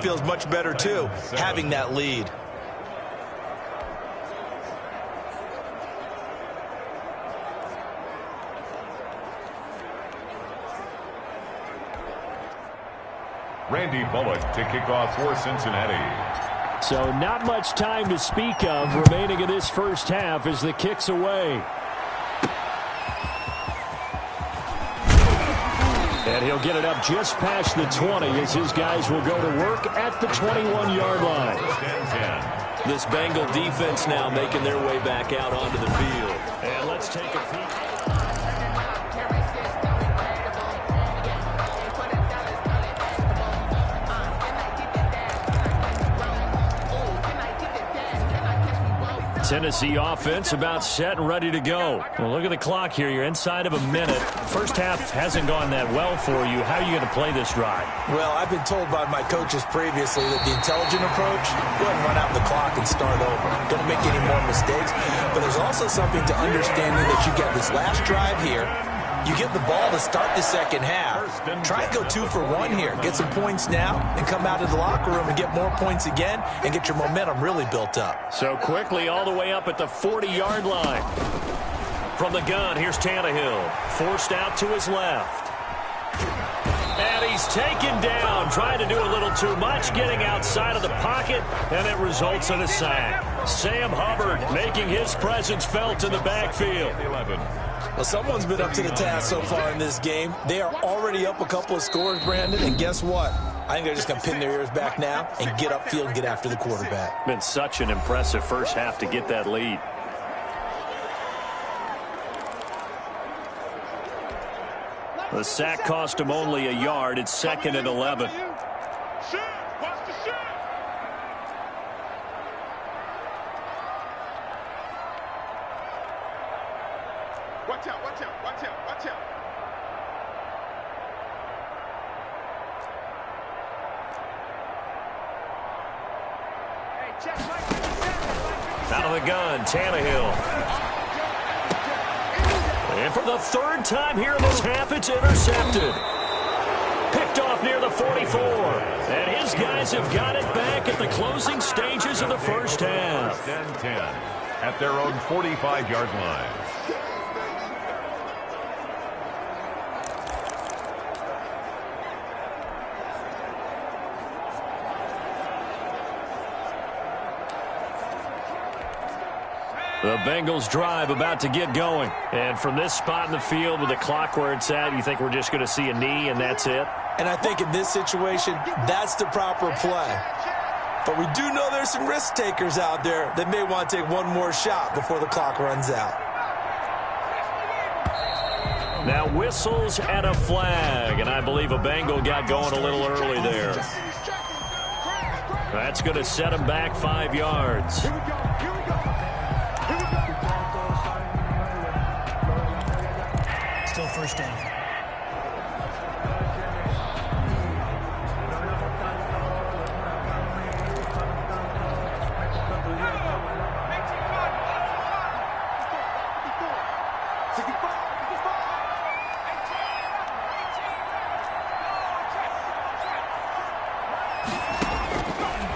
feels much better, too, having that lead. Randy Bullock to kick off for Cincinnati. So not much time to speak of remaining in this first half as the kick's away. And he'll get it up just past the 20 as his guys will go to work at the 21-yard line. 10-10. This Bengal defense now making their way back out onto the field. And let's take a peek. Tennessee offense about set and ready to go. Well, look at the clock here. You're inside of a minute. First half hasn't gone that well for you. How are you going to play this drive? Well, I've been told by my coaches previously that the intelligent approach, go ahead and run out the clock and start over. Don't make any more mistakes. But there's also something to understanding that you get this last drive here. You get the ball to start the second half. Try and go 2 for 1 here. Get some points now and come out of the locker room and get more points again and get your momentum really built up. So quickly all the way up at the 40-yard line. From the gun, here's Tannehill. Forced out to his left. And he's taken down, trying to do a little too much, getting outside of the pocket, and it results in a sack. Sam Hubbard making his presence felt in the backfield. 11. Well, someone's been up to the task so far in this game. They are already up a couple of scores, Brandon, and guess what? I think they're just going to pin their ears back now and get upfield and get after the quarterback. Been such an impressive first half to get that lead. The sack cost him only a yard. It's 2nd and 11. Watch out, watch out, watch out, watch out. Out of the gun, Tannehill. And for the 3rd time here in this half, it's intercepted. Picked off near the 44. And his guys have got it back at the closing stages of the first half. 10-10 at their own 45-yard line. The Bengals drive about to get going. And from this spot in the field with the clock where it's at, you think we're just going to see a knee and that's it? And I think in this situation, that's the proper play. But we do know there's some risk takers out there that may want to take one more shot before the clock runs out. Now whistles and a flag. And I believe a Bengal got going a little early there. That's going to set him back 5 yards. Still first down.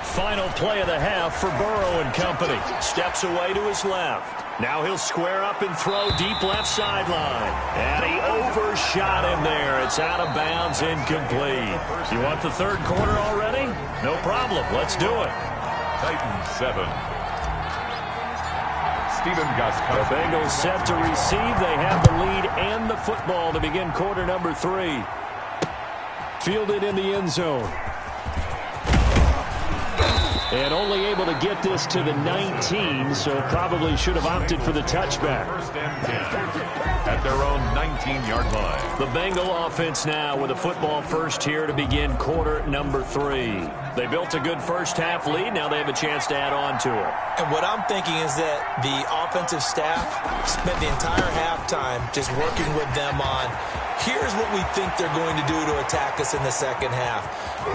Final play of the half for Burrow and company. Steps away to his left. Now he'll square up and throw deep left sideline. And he overshot him there. It's out of bounds, incomplete. You want the 3rd quarter already? No problem. Let's do it. Titans 7. Stephen Gostkowski. The Bengals set to receive. They have the lead and the football to begin quarter number 3. Fielded in the end zone. And only able to get this to the 19, so probably should have opted for the touchback. 1st and 10 at their own 19-yard line. The Bengal offense now with a football first here to begin quarter number 3. They built a good first half lead. Now they have a chance to add on to it. And what I'm thinking is that the offensive staff spent the entire halftime just working with them on, here's what we think they're going to do to attack us in the second half.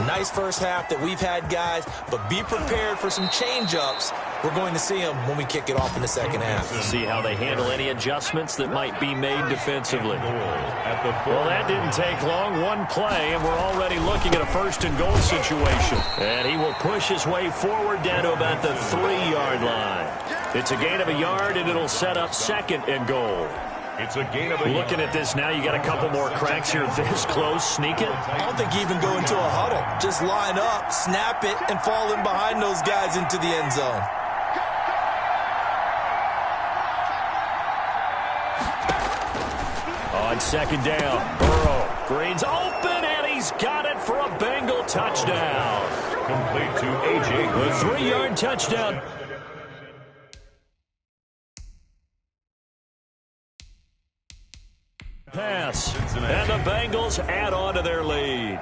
Nice first half that we've had, guys, but be prepared for some change-ups We're going to see them when we kick it off in the second half. See how they handle any adjustments that might be made defensively. Well, that didn't take long. One play, and we're already looking at a first-and-goal situation. And he will push his way forward down to about the 3-yard line. It's a gain of a yard, and it'll set up second and goal. It's a gain of a yard. Looking at this now, you got a couple more cracks here this close. Sneak it. I don't think you even go into a huddle. Just line up, snap it, and fall in behind those guys into the end zone. On second down, Burrow. Green's open, and he's got it for a Bengal touchdown. Complete to A.J. The 3-yard touchdown. Pass, and the Bengals add on to their lead.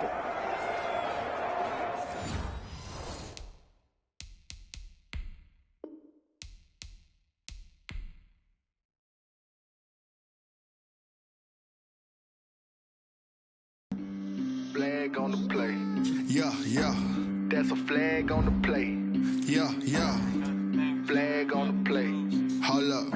Flag on the play. Yeah, yeah. That's a flag on the play. Yeah, yeah. Flag on the play. Hold up.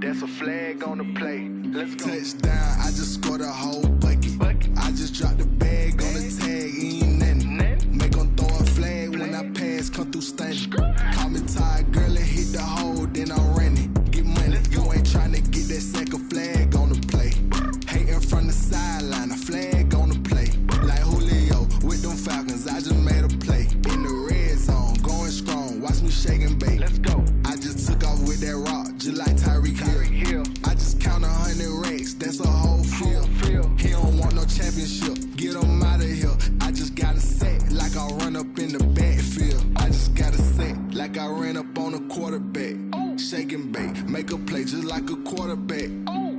That's a flag on the play. Let's go. Touchdown, I just scored a whole bucket. I just dropped the bag on the tag, ain't nothing. Make them throw a flag when I pass, come through stunning. Call me tired, girl, and hit the hole, then I'm running. Get money, you ain't trying to get that second flag on the play. Hating from the sideline, a flag on the play. Like Julio with them Falcons, I just made a play. In the red zone, going strong, watch me shake and bake. Let's go. I just took off with that rock, just like Tyreek Hill. I just count 100 racks, that's a whole field. He don't want no championship, get him out of here. I just got a set, like I run up in the backfield. I just got a set, like I ran up on a quarterback. Shake and bake, make a play just like a quarterback.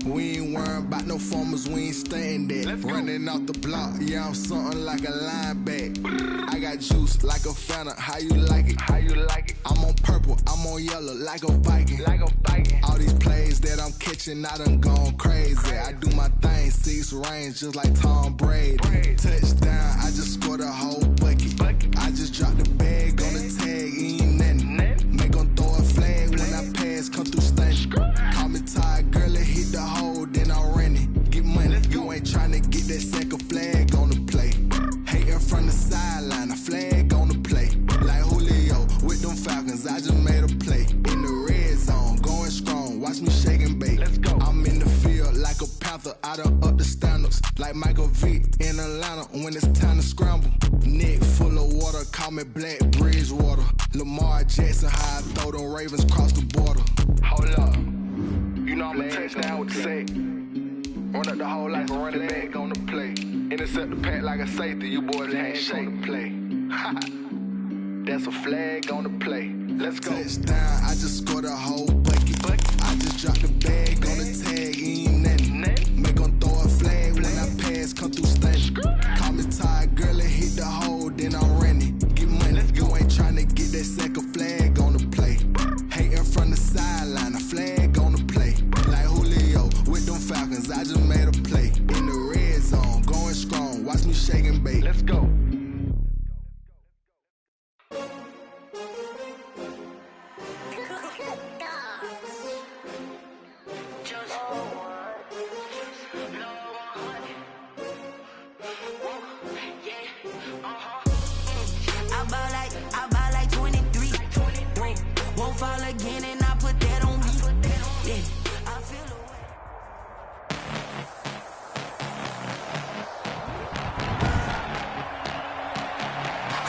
We ain't worrying about no formers, we ain't staying there. Running off the block, yeah, I'm something like a linebacker. I got juice like a Fanta, how you like it? How you like it? I'm on purple, I'm on yellow, like a Viking. Like a Viking. All these plays that I'm catching, I done gone crazy. I do my thing, 6 range, just like Tom Brady. Touchdown, I just scored a whole bucket. I just dropped the bag on the tag, ain't nothing. Make them throw a flag when I pass, come through stunning. Call me tired, girl, and hit the hole, then I'm running. Get money, you ain't trying to get that second flag on the play. Hating from the sideline, a flag on the play. Like Julio with them Falcons, I just made a play. In the red zone, going strong, watch me shake and bake. Let's go. I'm in the field like a Panther, I done up the standards. Like Michael Vick in Atlanta when it's time to scramble. Neck full of water, call me Black Bridgewater. Lamar Jackson, how I throw them Ravens cross the border. Hold up. You know I'm a touchdown with the sack. Run up the hole like a running back on the play. Intercept the pack like a safety. You boys ain't shake the play. That's a flag on the play. Let's go. Touchdown, I just scored a whole bucket. I just dropped the bag on the tag, ain't nothing. Make them throw a flag when I pass, come through stunning. Call me tired, girl, and hit the hole, then I'm running. Get money, you ain't trying to get that second flag on the play. Hating from the sideline, a flag on the play. Like Julio with them Falcons, I just made a play. In the red zone, going strong, watch me shake and bake. Let's go.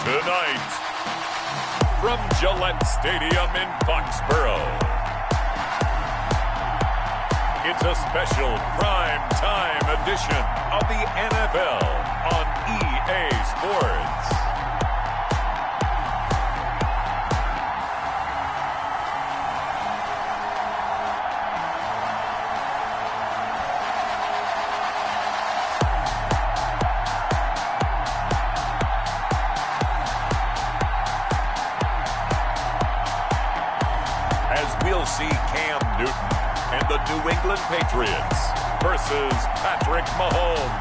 Tonight, from Gillette Stadium in Foxborough, it's a special prime time edition of the NFL on EA Sports. We'll see Cam Newton and the New England Patriots versus Patrick Mahomes.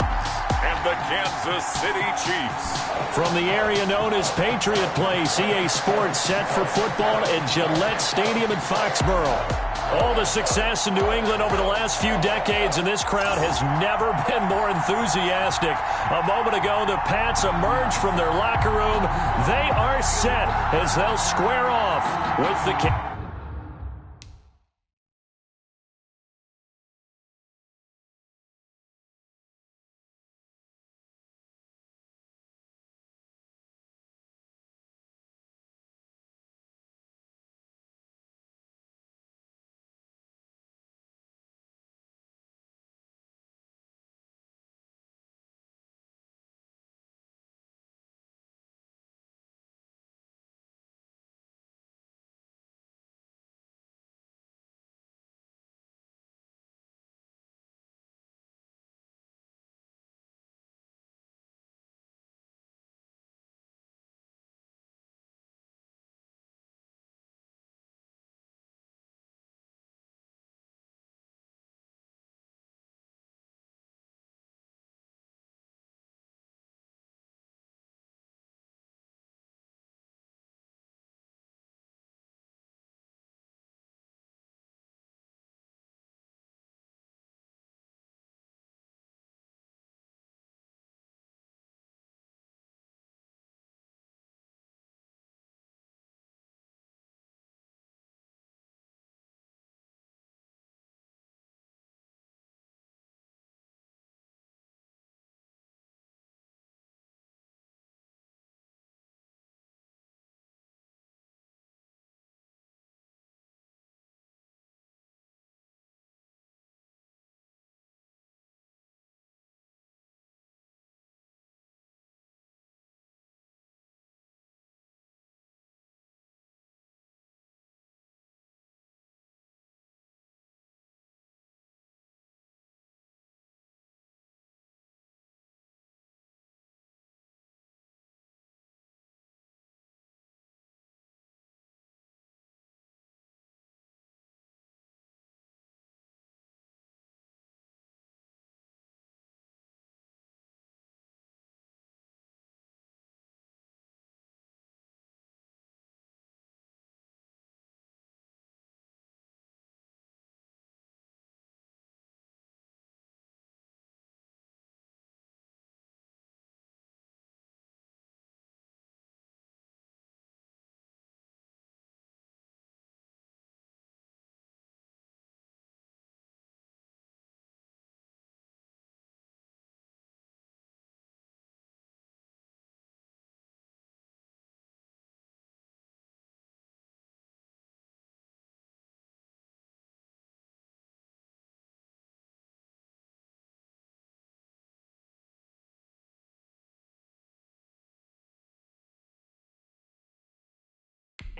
and the Kansas City Chiefs. From the area known as Patriot Place, EA Sports set for football at Gillette Stadium in Foxborough. All the success in New England over the last few decades, and this crowd has never been more enthusiastic. A moment ago, the Pats emerged from their locker room. They are set as they'll square off with the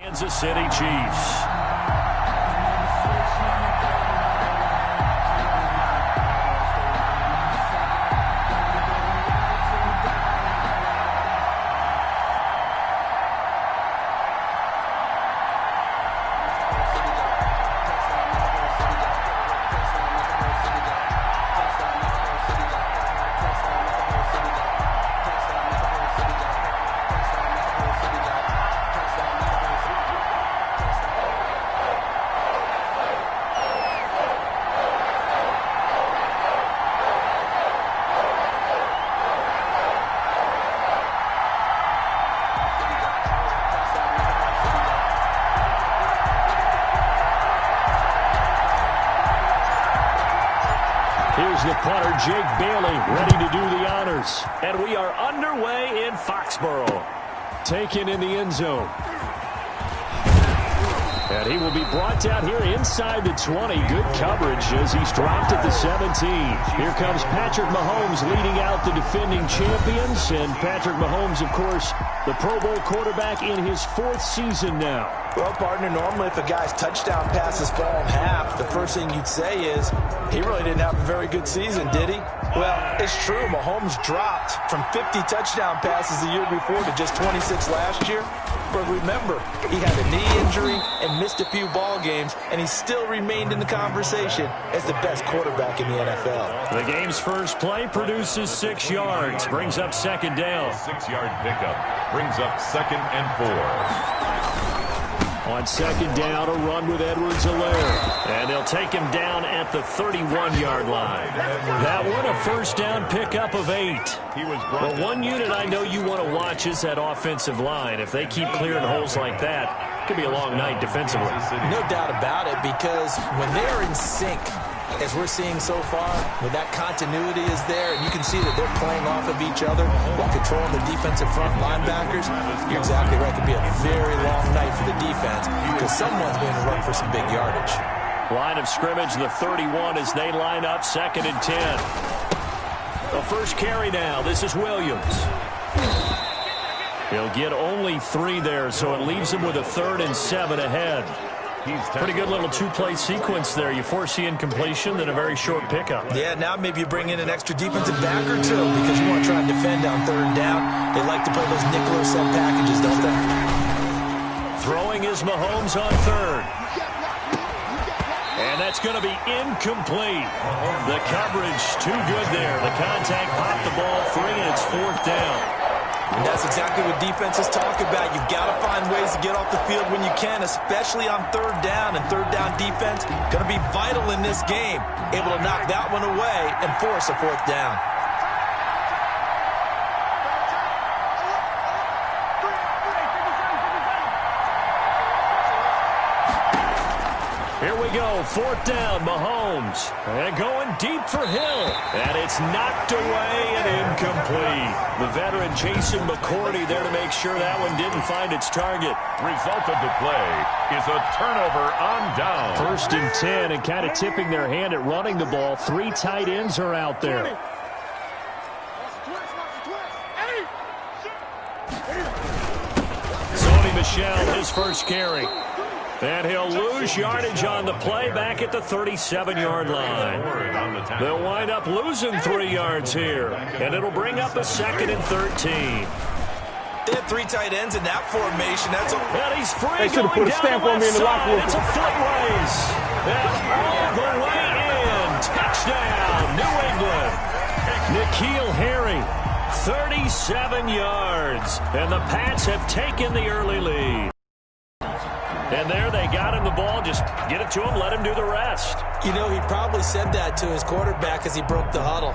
Kansas City Chiefs. Here's the punter, Jake Bailey, ready to do the honors. And we are underway in Foxborough. Taken in the end zone. And he will be brought down here inside the 20. Good coverage as he's dropped at the 17. Here comes Patrick Mahomes leading out the defending champions. And Patrick Mahomes, of course, the Pro Bowl quarterback in his 4th season now. Well, partner, normally if a guy's touchdown passes fall in half, the first thing you'd say is, he really didn't have a very good season, did he? Well, it's true. Mahomes dropped from 50 touchdown passes the year before to just 26 last year. But remember, he had a knee injury and missed a few ball games, and he still remained in the conversation as the best quarterback in the NFL. The game's first play produces 6 yards, brings up second down. 6-yard pickup brings up 2nd and 4. On second down, a run with Edwards-Helaire. And they'll take him down at the 31-yard line. That one, a first down pickup of 8. Well, one unit I know you want to watch is that offensive line. If they keep clearing holes like that, it could be a long night defensively. No doubt about it, because when they're in sync, as we're seeing so far, when that continuity is there, and you can see that they're playing off of each other while controlling the defensive front linebackers, you're exactly right. It could be a very long night for the defense because someone's going to run for some big yardage. Line of scrimmage, the 31 as they line up, 2nd and 10. The first carry now. This is Williams. He'll get only 3 there, so it leaves him with a 3rd and 7 ahead. Pretty good little 2-play sequence there. You foresee incompletion, then a very short pickup. Yeah, now maybe you bring in an extra defensive back or two because you want to try and defend on 3rd down. They like to play those nickel or sub packages, don't they? Throwing is Mahomes on 3rd. And that's going to be incomplete. The coverage too good there. The contact popped the ball free, and it's 4th down. And that's exactly what defenses talk about. You've got to find ways to get off the field when you can, especially on 3rd down. And 3rd down defense going to be vital in this game. Able to knock that one away and force a 4th down. Here we go, 4th down, Mahomes. And going deep for Hill. And it's knocked away and incomplete. The veteran Jason McCourty there to make sure that one didn't find its target. Result of the play is a turnover on down. 1st and 10, and kind of tipping their hand at running the ball. 3 tight ends are out there. Sony Michel, his first carry. And he'll lose yardage on the play back at the 37-yard line. They'll wind up losing 3 yards here. And it'll bring up a 2nd and 13. They have 3 tight ends in that formation. That's and he's free. They should have put a stamp on me in the locker room. It's a foot race. And all the way in. Touchdown, New England. N'Keal Harry, 37 yards. And the Pats have taken the early lead. And there they got him the ball. Just get it to him, let him do the rest. You know, he probably said that to his quarterback as he broke the huddle.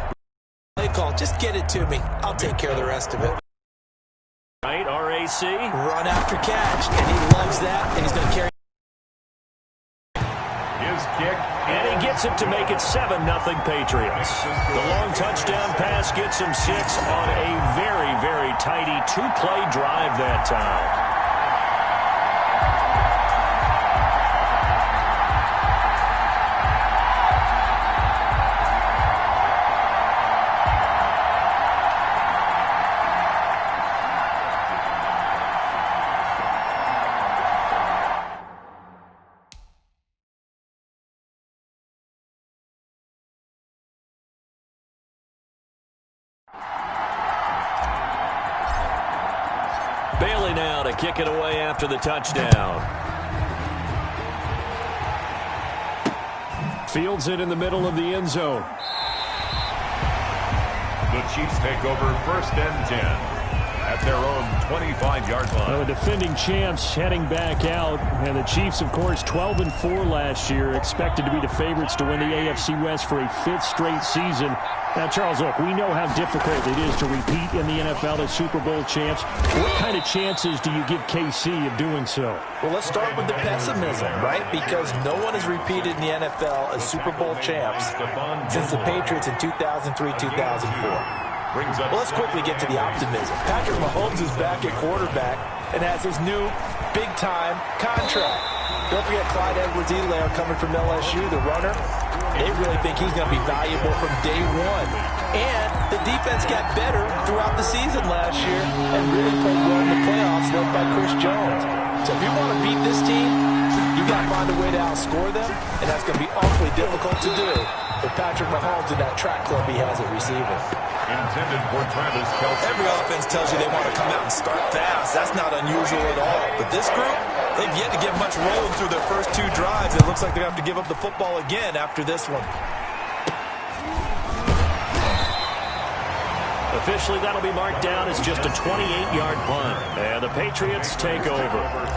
Play call, just get it to me. I'll take care of the rest of it. Right, RAC. Run after catch, and he loves that, and he's going to carry. His kick. And he gets it to make it 7-0 Patriots. The long touchdown pass gets him 6 on a very, very tidy 2-play drive that time. Bailey now to kick it away after the touchdown. Fields it in the middle of the end zone. The Chiefs take over 1st and 10 at their own 25-yard line. Well, the defending champs heading back out. And the Chiefs, of course, 12-4 last year, expected to be the favorites to win the AFC West for a 5th straight season. Now, Charles, look, we know how difficult it is to repeat in the NFL as Super Bowl champs. What kind of chances do you give KC of doing so? Well, let's start with the pessimism, right? Because no one has repeated in the NFL as Super Bowl champs since the Patriots in 2003-2004. Well, let's quickly get to the optimism. Patrick Mahomes is back at quarterback and has his new big-time contract. Don't forget Clyde Edwards-Helaire coming from LSU, the runner. They really think he's going to be valuable from day one. And the defense got better throughout the season last year and really played well in the playoffs led by Chris Jones. So if you want to beat this team, you got to find a way to outscore them, and that's going to be awfully difficult to do with Patrick Mahomes and that track club he has at receiver. Intended for Travis Kelce. Every offense tells you they want to come out and start fast. That's not unusual at all. But this group, they've yet to get much rolling through their first 2 drives. It looks like they're going to have to give up the football again after this one. Officially, that'll be marked down as just a 28-yard punt. And the Patriots take over.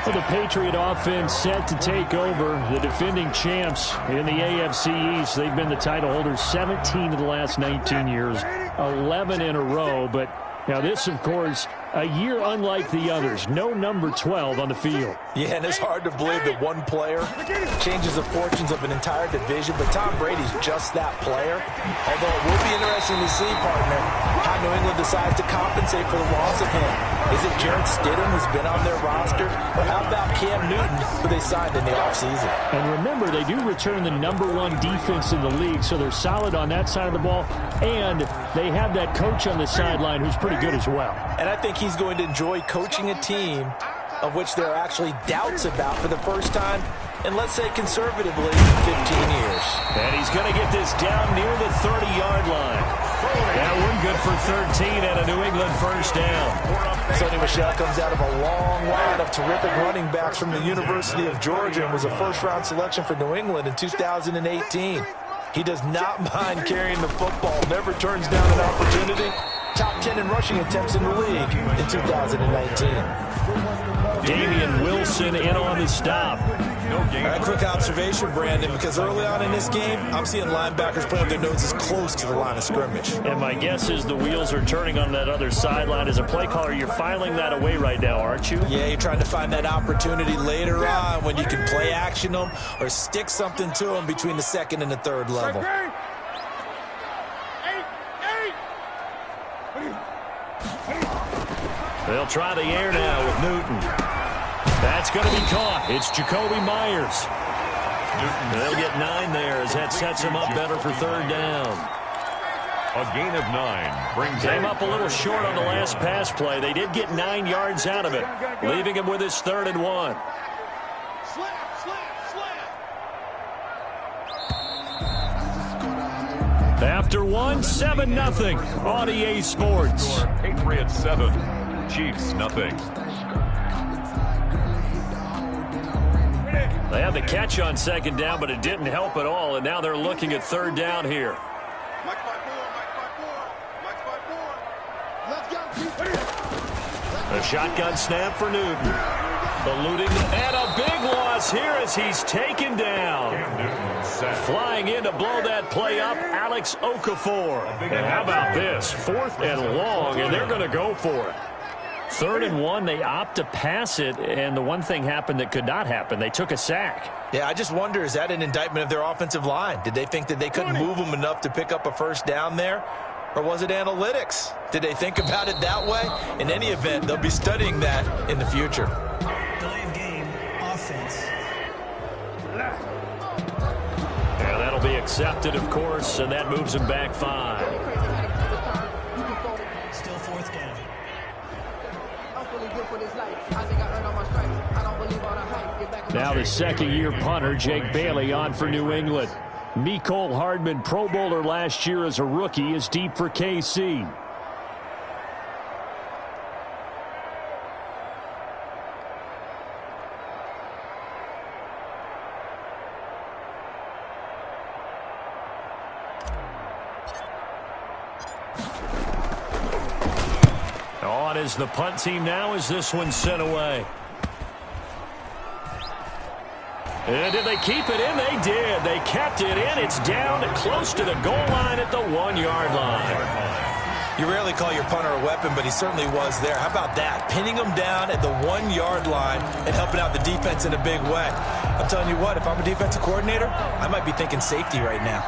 For the Patriot offense set to take over, the defending champs in the AFC East. They've been the title holders 17 of the last 19 years, 11 in a row. But now this, of course, a year unlike the others. No number 12 on the field. Yeah, and it's hard to believe that one player changes the fortunes of an entire division, but Tom Brady's just that player. Although it will be interesting to see, partner, how New England decides to compensate for the loss of him. Is it Jarrett Stidham, who's been on their roster, or how about Cam Newton, who they signed in the offseason? And remember, they do return the number 1 defense in the league, so they're solid on that side of the ball, and they have that coach on the sideline who's pretty good as well. And I think he's going to enjoy coaching a team of which there are actually doubts about for the first time in, let's say, conservatively, 15 years. And he's going to get this down near the 30-yard line. That one good for 13 and a New England first down. Sonny Michel comes out of a long line of terrific running backs from the University of Georgia and was a first-round selection for New England in 2018. He does not mind carrying the football, never turns down an opportunity. Top 10 in rushing attempts in the league in 2019. Damian Wilson in on the stop. A quick observation, Brandon, because early on in this game, I'm seeing linebackers putting their noses close to the line of scrimmage. And my guess is the wheels are turning on that other sideline. As a play caller, you're filing that away right now, aren't you? Yeah, you're trying to find that opportunity later on when you can play action them or stick something to them between the second and the third level. They'll try the air now with Newton. That's going to be caught. It's Jacoby Myers. They'll get 9 there as that sets him up better for third down. A gain of 9 brings Came up a little short on the last pass play. They did get 9 yards out of it, leaving him with his 3rd and 1. After 7-0 on EA Sports. Patriots 7, Chiefs nothing. They had the catch on 2nd down, but it didn't help at all, and now they're looking at 3rd down here. A shotgun snap for Newton. Eluding, and a big loss here as he's taken down. Flying in to blow that play up, Alex Okafor. And how about this? 4th and long, and they're going to go for it. 3rd and 1, they opt to pass it, and the one thing happened that could not happen. They took a sack. Yeah, I just wonder, is that an indictment of their offensive line? Did they think that they couldn't move them enough to pick up a first down there? Or was it analytics? Did they think about it that way? In any event, they'll be studying that in the future. Delay of game, offense. Yeah, that'll be accepted, of course, and that moves them back 5. Still 4th down. Now the 2nd-year punter, Jake Bailey, on for New England. Mecole Hardman, Pro Bowler last year as a rookie, is deep for KC. On is the punt team now as this one's sent away. And did they keep it in? They did. They kept it in. It's down close to the goal line at the 1-yard line. You rarely call your punter a weapon, but he certainly was there. How about that? Pinning him down at the 1-yard line and helping out the defense in a big way. I'm telling you what, if I'm a defensive coordinator, I might be thinking safety right now.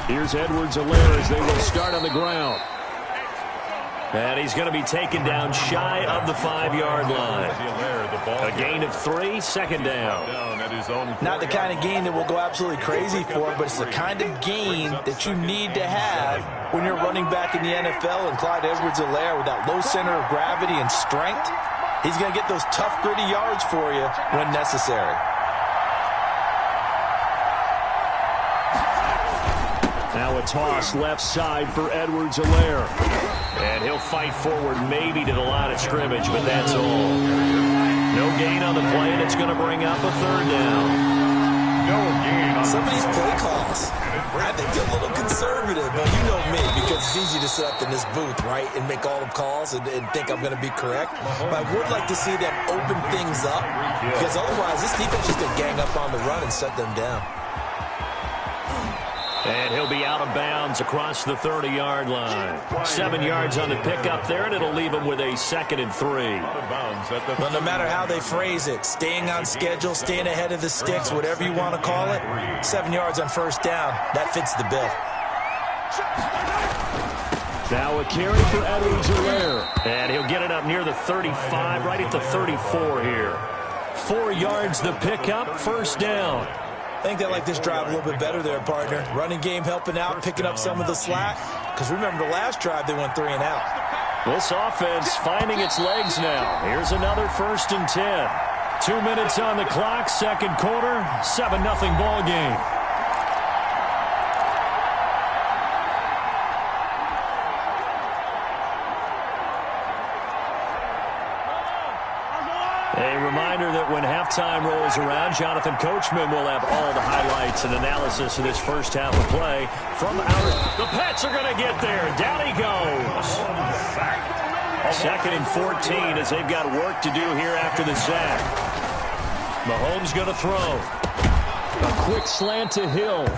Here's Edwards-Helaire as they will start on the ground. And he's going to be taken down shy of the 5-yard line. A gain of 3, 2nd down. Not the kind of gain that we'll go absolutely crazy for, but it's the kind of gain that you need to have when you're running back in the NFL. And Clyde Edwards-Helaire, with that low center of gravity and strength, he's going to get those tough, gritty yards for you when necessary. Now a toss left side for Edwards-Helaire. And he'll fight forward maybe to the line of scrimmage, but that's all. No gain on the play, and it's going to bring up a third down. No gain on some of these play calls, I think they're a little conservative, but you know me, because it's easy to sit up in this booth, right, and make all the calls and think I'm going to be correct. But I would like to see them open things up, because otherwise this defense is going to gang up on the run and shut them down. And he'll be out of bounds across the 30-yard line. 7 yards on the pickup there, and it'll leave him with a 2nd and 3. Well, no matter how they phrase it, staying on schedule, staying ahead of the sticks, whatever you want to call it, 7 yards on first down, that fits the bill. Now a carry for Edwards-Helaire. And he'll get it up near the 35, right at the 34 here. 4 yards the pickup, first down. I think they like this drive a little bit better there, partner. Running game helping out, picking up some of the slack. Because remember the last drive, they went 3 and out. This offense finding its legs now. Here's another 1st and 10. 2 minutes on the clock, second quarter, 7-0 ball game. A reminder that when halftime rolls around, Jonathan Coachman will have all the highlights and analysis of this first half of play from our... The Pets are going to get there. Down he goes. 2nd and 14 as they've got work to do here after the sack. Mahomes going to throw. A quick slant to Hill.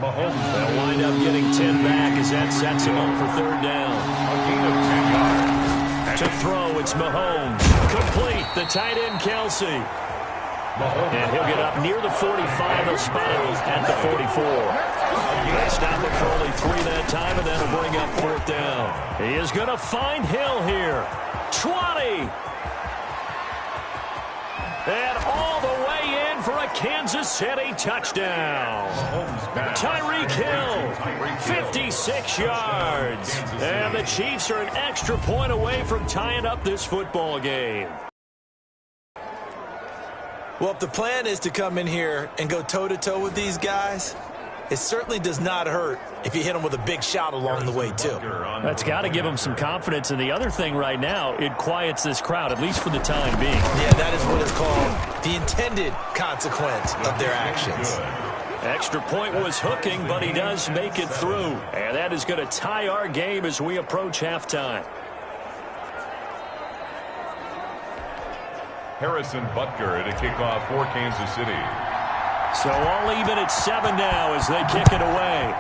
Mahomes will wind up getting 10 back as that sets him up for third down. A gain of 10 yards. To throw, it's Mahomes. Complete, the tight end, Kelsey. And he'll get up near the 45. He'll spot it at the 44. They stop it for only 3 that time, and that'll bring up 4th down. He is going to find Hill here. 20. And all the way in for a Kansas City touchdown. Tyreek Hill, 56 yards. And the Chiefs are an extra point away from tying up this football game. Well, if the plan is to come in here and go toe-to-toe with these guys, it certainly does not hurt if you hit them with a big shot along the way, too. That's got to give them some confidence. And the other thing right now, it quiets this crowd, at least for the time being. Yeah, that is what is called the intended consequence of their actions. Extra point was hooking, but he does make it through. And that is going to tie our game as we approach halftime. Harrison Butker to kick off for Kansas City. So all even at 7 now as they kick it away.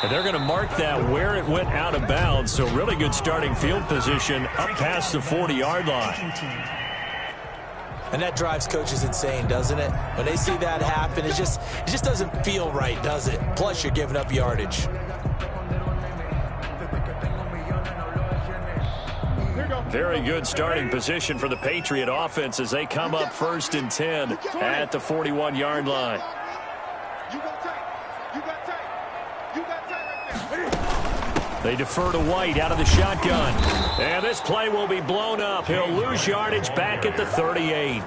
And they're going to mark that where it went out of bounds. So really good starting field position up past the 40-yard line. And that drives coaches insane, doesn't it? When they see that happen, it just doesn't feel right, does it? Plus, you're giving up yardage. Very good starting position for the Patriot offense as they come up 1st and 10 at the 41-yard line. They defer to White out of the shotgun. And this play will be blown up. He'll lose yardage back at the 38.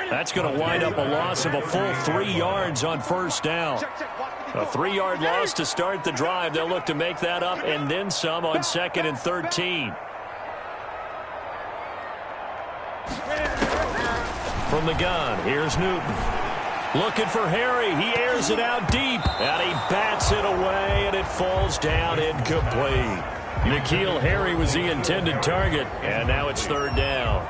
That's going to wind up a loss of a full 3 yards on first down. A 3-yard loss to start the drive. They'll look to make that up and then some on 2nd and 13. From the gun, here's Newton. Looking for Harry. He airs it out deep. And he bats it away, and it falls down incomplete. N'Keal Harry was the intended target, and now it's 3rd down.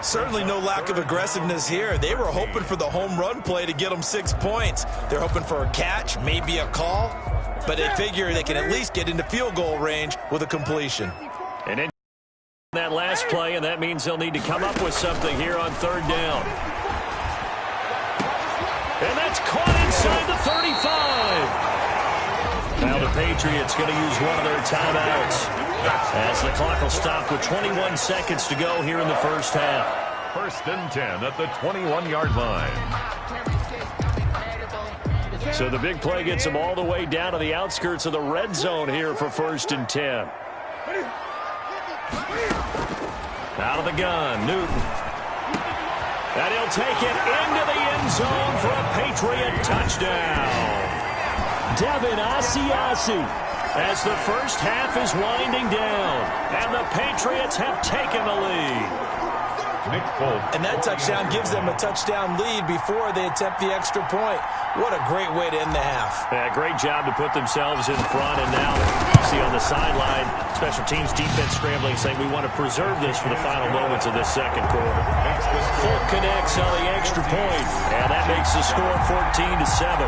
Certainly no lack of aggressiveness here. They were hoping for the home run play to get them 6 points. They're hoping for a catch, maybe a call, but they figure they can at least get into field goal range with a completion. And in that last play, and that means they'll need to come up with something here on 3rd down. And that's caught inside the 35. Now the Patriots going to use one of their timeouts as the clock will stop with 21 seconds to go here in the first half. 1st and 10 at the 21-yard line. So the big play gets them all the way down to the outskirts of the red zone here for 1st and 10. Out of the gun, Newton. And he'll take it into the end zone for a Patriot touchdown. Devin Asiasi, as the first half is winding down, and the Patriots have taken the lead. And that touchdown gives them a touchdown lead before they attempt the extra point. What a great way to end the half. Yeah, great job to put themselves in front. And now you see on the sideline, special teams defense scrambling, saying we want to preserve this for the final moments of this second quarter. Full connects on the extra point, and that makes the score 14-7.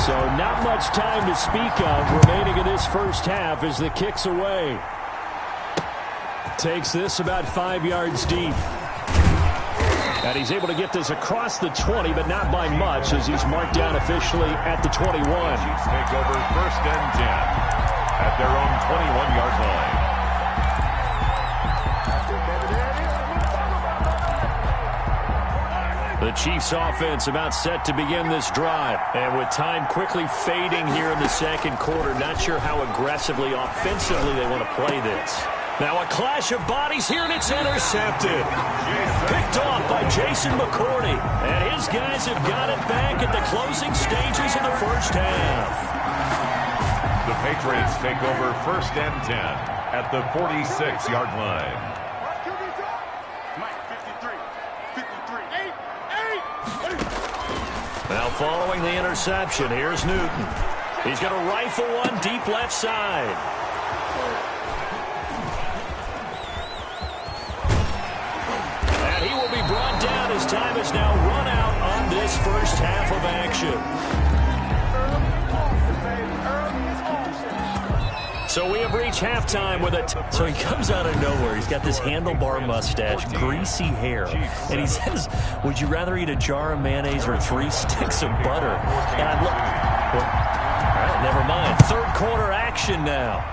So not much time to speak of remaining in this first half as the kick's away. Takes this about 5 yards deep. And he's able to get this across the 20, but not by much, as he's marked down officially at the 21. Chiefs take over 1st and 10 at their own 21-yard line. The Chiefs offense about set to begin this drive. And with time quickly fading here in the second quarter, not sure how aggressively, offensively they want to play this. Now a clash of bodies here, and it's intercepted. Picked off by Jason McCourty. And his guys have got it back at the closing stages of the first half. The Patriots take over 1st and 10 at the 46-yard line. Now following the interception, here's Newton. He's going to rifle one deep left side. Brought down as time has now run out on this first half of action. So we have reached halftime with it. So he comes out of nowhere. He's got this handlebar mustache, greasy hair, and he says, would you rather eat a jar of mayonnaise or 3 sticks of butter? And I look, well, all right, never mind. Third quarter action now.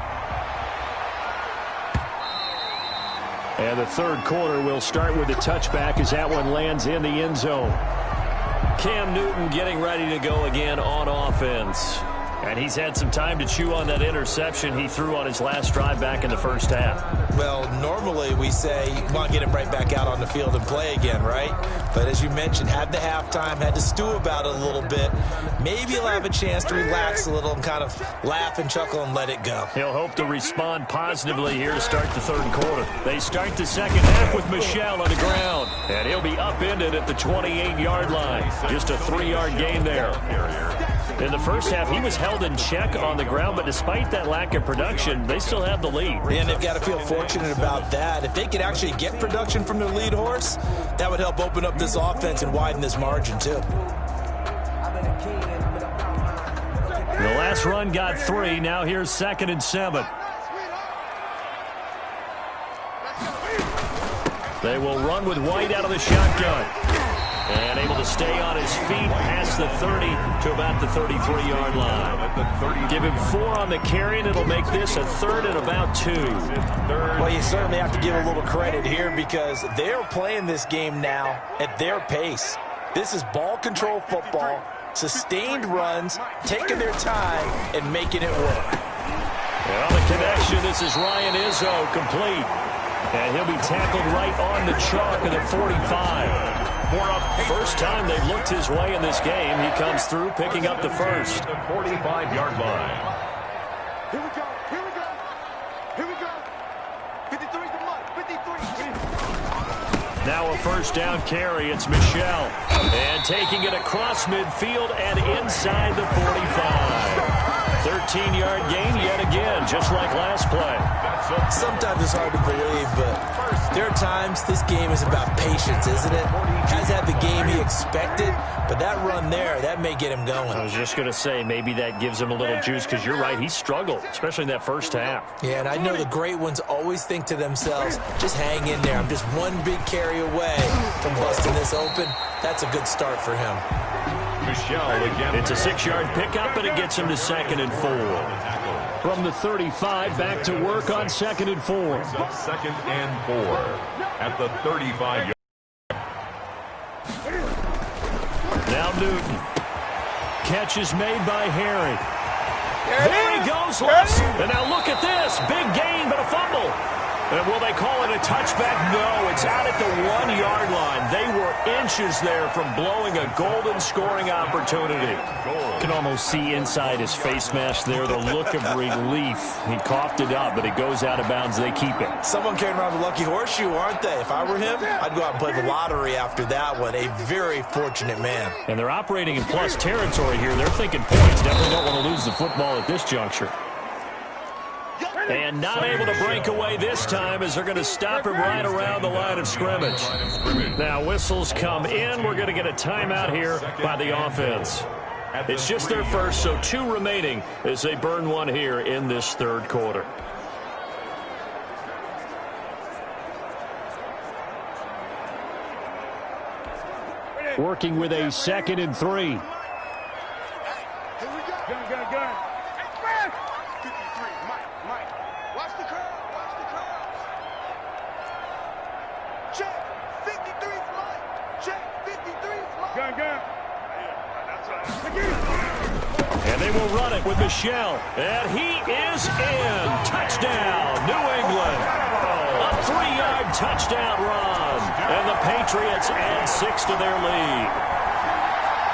And the third quarter will start with a touchback as that one lands in the end zone. Cam Newton getting ready to go again on offense. And he's had some time to chew on that interception he threw on his last drive back in the first half. Well, normally we say you want to get him right back out on the field and play again, right? But as you mentioned, had the halftime, had to stew about it a little bit. Maybe he'll have a chance to relax a little and kind of laugh and chuckle and let it go. He'll hope to respond positively here to start the third quarter. They start the second half with Michel on the ground. And he'll be upended at the 28-yard line. Just a 3-yard gain there. In the first half, he was held in check on the ground, but despite that lack of production, they still have the lead. And they've got to feel fortunate about that. If they could actually get production from their lead horse, that would help open up this offense and widen this margin, too. The last run got 3. Now here's 2nd and 7. They will run with White out of the shotgun. And able to stay on his feet past the 30 to about the 33-yard line. Give him 4 on the carry, and it'll make this a 3rd and about 2. Well, you certainly have to give a little credit here because they're playing this game now at their pace. This is ball control football, sustained runs, taking their time, and making it work. And on the connection, this is Ryan Izzo, complete. And he'll be tackled right on the chalk of the 45. First time they've looked his way in this game. He comes through, picking up the first. The 45-yard line. Here we go. Here we go. Here we go. 53's the mark. 53. Now a first down carry. It's Michel. And taking it across midfield and inside the 45. 13-yard gain yet again, just like last play. Sometimes it's hard to believe, but there are times this game is about patience, isn't it? Has had the game he expected, but that run there, that may get him going. I was just going to say, maybe that gives him a little juice, because you're right, he struggled, especially in that first half. Yeah, and I know the great ones always think to themselves, just hang in there. I'm just one big carry away from busting this open. That's a good start for him. It's a 6-yard pickup, and it gets him to 2nd and 4. From the 35, back to work on 2nd and 4. 2nd and 4 at the 35-yard. Now Newton. Catch is made by Harry. There he goes, left. And now look at this. Big gain, but a fumble. And will they call it a touchback? No, it's out at the 1-yard line. They were inches there from blowing a golden scoring opportunity. You can almost see inside his face mask there the look of relief. He coughed it up, but it goes out of bounds. They keep it. Someone came around the lucky horseshoe, aren't they? If I were him, I'd go out and play the lottery after that one. A very fortunate man. And they're operating in plus territory here. They're thinking points. Definitely don't want to lose the football at this juncture. And not able to break away this time as they're going to stop him right around the line of scrimmage. Now whistles come in. We're going to get a timeout here by the offense. It's just their first, so 2 remaining as they burn one here in this third quarter. Working with a 2nd and 3. And they will run it with Michel. And he is in. Touchdown, New England. A 3-yard touchdown run. And the Patriots add 6 to their lead.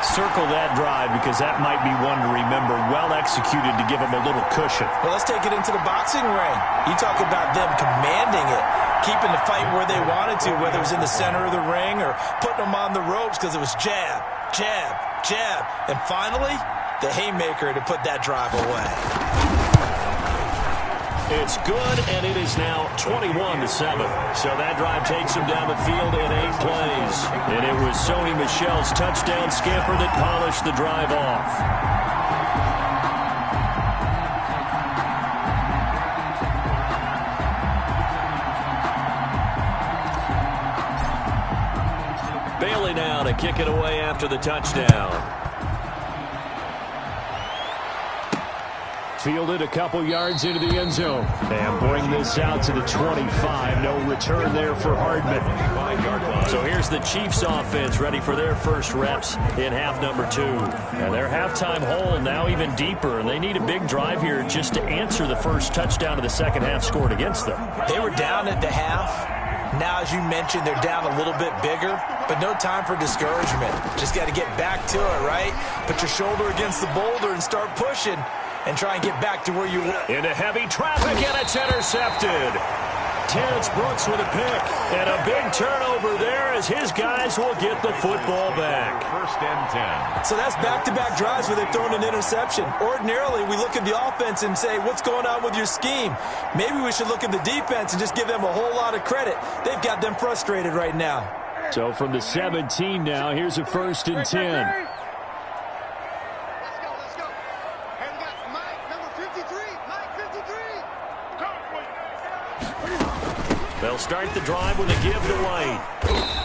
Circle that drive because that might be one to remember. Well executed to give them a little cushion. Well, let's take it into the boxing ring. You talk about them commanding it, keeping the fight where they wanted to, whether it was in the center of the ring or putting them on the ropes because it was jab, jab, jab. And finally, the haymaker to put that drive away. It's good, and it is now 21-7. So that drive takes him down the field in 8 plays. And it was Sony Michel's touchdown scamper that polished the drive off. Bailey now to kick it away after the touchdown. Fielded a couple yards into the end zone. And bring this out to the 25. No return there for Hardman. So here's the Chiefs offense ready for their first reps in half number 2. And their halftime hole now even deeper. And they need a big drive here just to answer the first touchdown of the second half scored against them. They were down at the half. Now, as you mentioned, they're down a little bit bigger, but no time for discouragement. Just got to get back to it, right? Put your shoulder against the boulder and start pushing. And try and get back to where you were. Into heavy traffic, and it's intercepted. Terrence Brooks with a pick. And a big turnover there as his guys will get the football back. 1st and 10. So that's back-to-back drives where they've thrown an interception. Ordinarily, we look at the offense and say, what's going on with your scheme? Maybe we should look at the defense and just give them a whole lot of credit. They've got them frustrated right now. So from the 17 now, here's a 1st and 10. They'll start the drive with a give to White.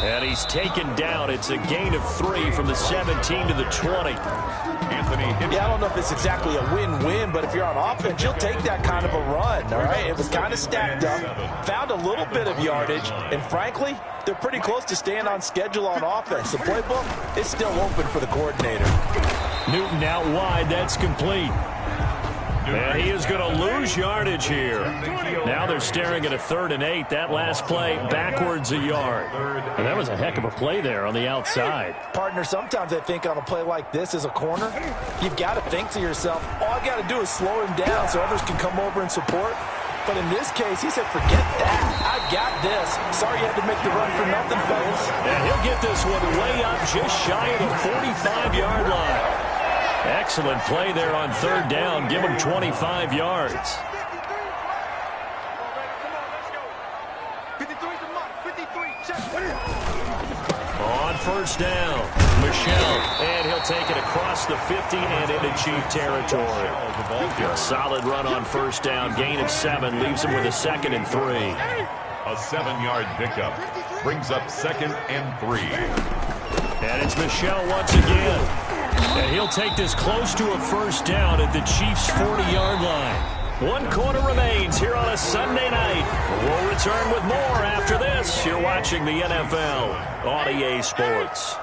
And he's taken down. It's a gain of 3 from the 17 to the 20. Yeah, I don't know if it's exactly a win-win, but if you're on offense, you'll take that kind of a run, all right? It was kind of stacked up, found a little bit of yardage, and frankly, they're pretty close to staying on schedule on offense. The playbook is still open for the coordinator. Newton out wide. That's complete. And he is going to lose yardage here. Now they're staring at a 3rd and 8. That last play backwards a yard. And that was a heck of a play there on the outside. Partner, sometimes I think on a play like this as a corner, you've got to think to yourself, all I got to do is slow him down so others can come over and support. But in this case, he said, forget that. I got this. Sorry you had to make the run for nothing, fellas. And he'll get this one way up just shy of the 45-yard line. Excellent play there on 3rd down. Give him 25 yards. On 1st down, Michel, and he'll take it across the 50 and into Chief territory. A solid run on 1st down, gain of 7, leaves him with a 2nd and 3. A 7-yard pickup brings up 2nd and 3. And it's Michel once again. And he'll take this close to a 1st down at the Chiefs' 40-yard line. 1 quarter remains here on a Sunday night. We'll return with more after this. You're watching the NFL on EA Sports.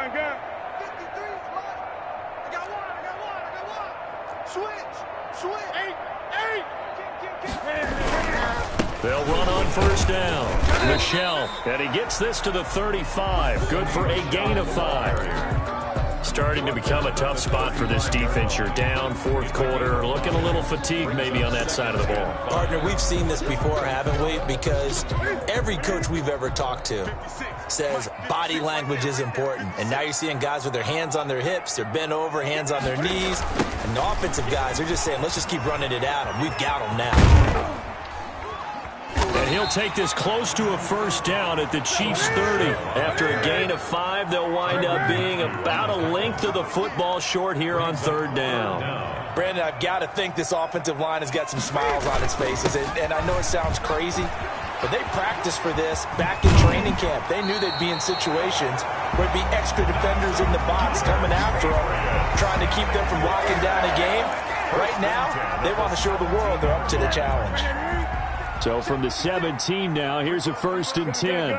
gun. 53, I got one. Switch. 8. They'll run on first down. Michelle, and he gets this to the 35. Good for a gain of 5. Starting to become a tough spot for this defense. You're down fourth quarter, looking a little fatigued maybe on that side of the ball. Partner, we've seen this before, haven't we? Because every coach we've ever talked to says body language is important. And now you're seeing guys with their hands on their hips, they're bent over, hands on their knees. And the offensive guys, they're just saying, let's just keep running it at them. We've got them now. And he'll take this close to a first down at the Chiefs' 30. After a gain of 5, they'll wind up being about a length of the football short here on third down. Brandon, I've got to think this offensive line has got some smiles on its faces. And I know it sounds crazy, but they practiced for this back in training camp. They knew they'd be in situations where there'd be extra defenders in the box coming after them, trying to keep them from locking down a game. Right now, they want to show the world they're up to the challenge. So from the 17 now, here's a 1st and 10.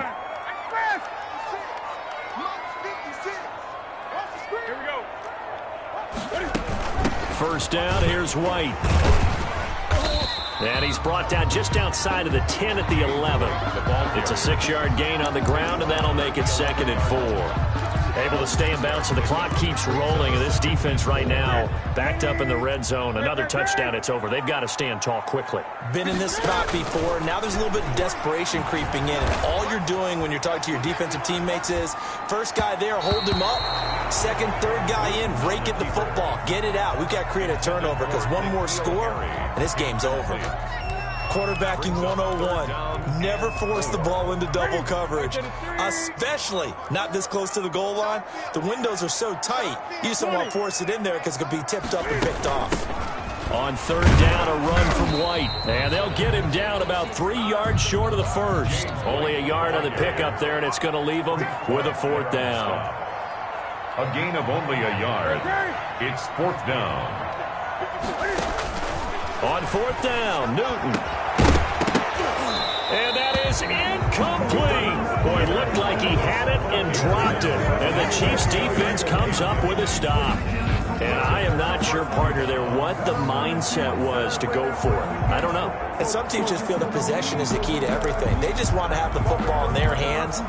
First down, here's White. And he's brought down just outside of the 10 at the 11. It's a 6-yard gain on the ground, and that'll make it 2nd and 4. Able to stay in bounds, and the clock keeps rolling. And this defense right now backed up in the red zone. Another touchdown, it's over. They've got to stand tall quickly. Been in this spot before. Now there's a little bit of desperation creeping in. And all you're doing when you're talking to your defensive teammates is, first guy there, hold him up. Second, third guy in, rake at the football. Get it out. We've got to create a turnover because one more score, and this game's over. Quarterbacking 101. Never force the ball into double coverage, especially not this close to the goal line. The windows are so tight, you just don't want to force it in there because it could be tipped up and picked off. On third down, a run from White. And they'll get him down about 3 yards short of the first. Only a yard on the pickup there, and it's going to leave him with a 4th down. A gain of only a yard. It's 4th down. On 4th down, Newton. And that is incomplete. Boy, it looked like he had it and dropped it. And the Chiefs defense comes up with a stop. And I am not sure, partner, there what the mindset was to go for it. I don't know. And some teams just feel that possession is the key to everything. They just want to have the football in their hands.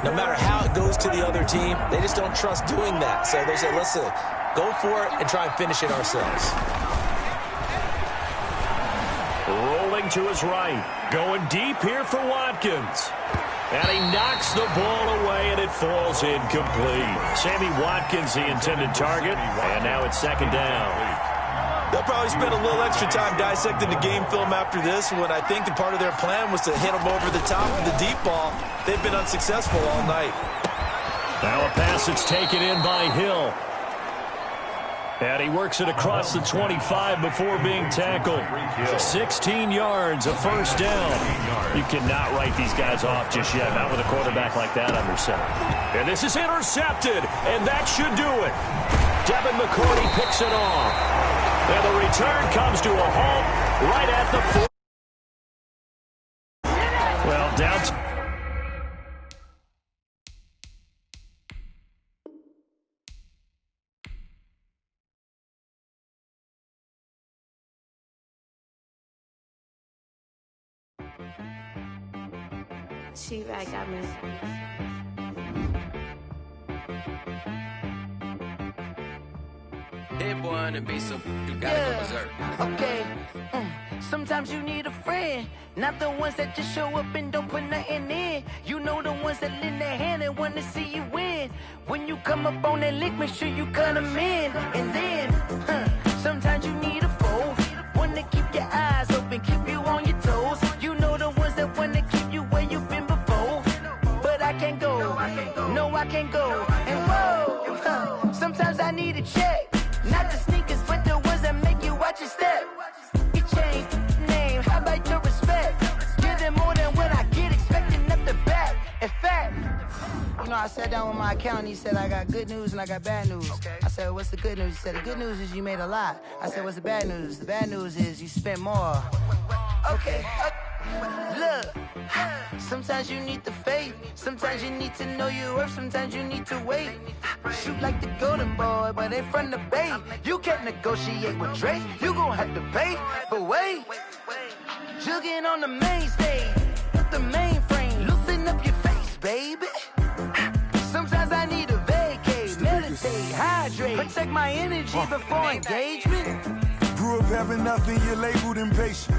No matter how it goes to the other team, they just don't trust doing that. So they say, listen, go for it and try and finish it ourselves. Rolling to his right. Going deep here for Watkins. And he knocks the ball away, and it falls incomplete. Sammy Watkins, the intended target, and now it's 2nd down. They'll probably spend a little extra time dissecting the game film after this, when I think the part of their plan was to hit them over the top of the deep ball. They've been unsuccessful all night. Now a pass that's taken in by Hill. And he works it across the 25 before being tackled. 16 yards, a 1st down. You cannot write these guys off just yet, not with a quarterback like that under center. And this is intercepted, and that should do it. Devin McCourty picks it off. And the return comes to a halt right at the 4. Well, down. She-Rag got me. That boy on the beat, so you gotta go berserk. Okay. Sometimes you need a friend, not the ones that just show up and don't put nothing in. You know the ones that lend their hand and want to see you win. When you come up on that lick, make sure you cut them in. And then, sometimes you need a foe, one to keep your eyes open, keep you on your toes. You know the ones that want to keep you where you've been before. But I can't go, no I can't go. And whoa, sometimes I need a check. Not the sneakers, but the ones that make you watch your step. You change name, how about your respect? Give them more than what I get, expecting up the back. In fact, you know, I sat down with my accountant, he said I got good news and I got bad news. I said, what's the good news? He said, the good news is you made a lot. I said, what's the bad news? The bad news is you spent more. Okay. Look, sometimes you need the faith. Sometimes you need to know your worth. Sometimes you need to wait. Shoot like the golden boy, but ain't from the bay. You can't negotiate with Drake. You gon' have to pay. But wait, jugging on the main stage, the mainframe. Loosen up your face, baby. Sometimes I need a vacate, meditate, hydrate, protect my energy before engagement. Grew up having nothing, you're labeled impatient.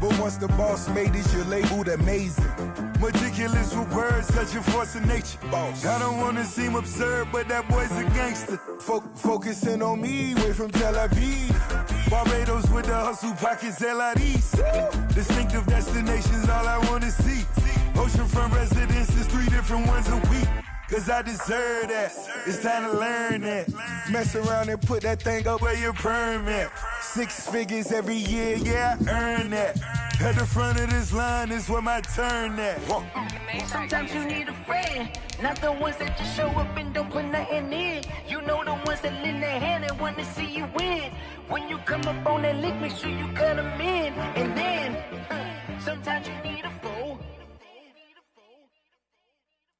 But once the boss made it, you're labeled amazing. Meticulous with words, such a force of nature. I don't wanna seem absurd, but that boy's a gangster. Focusing on me, way from Tel Aviv. Barbados with the hustle pockets, LIDs. Distinctive destinations, all I wanna see. Oceanfront residences, 3 different ones a week. Cause I deserve that, it's time to learn that. Mess around and put that thing up where your permit. 6 figures every year, yeah, I earn that. At the front of this line is where my turn at. Sometimes you need a friend, not the ones that just show up and don't put nothing in. You know the ones that lend their hand and want to see you win. When you come up on that lick, make sure you cut them in. And then, sometimes you need a foe.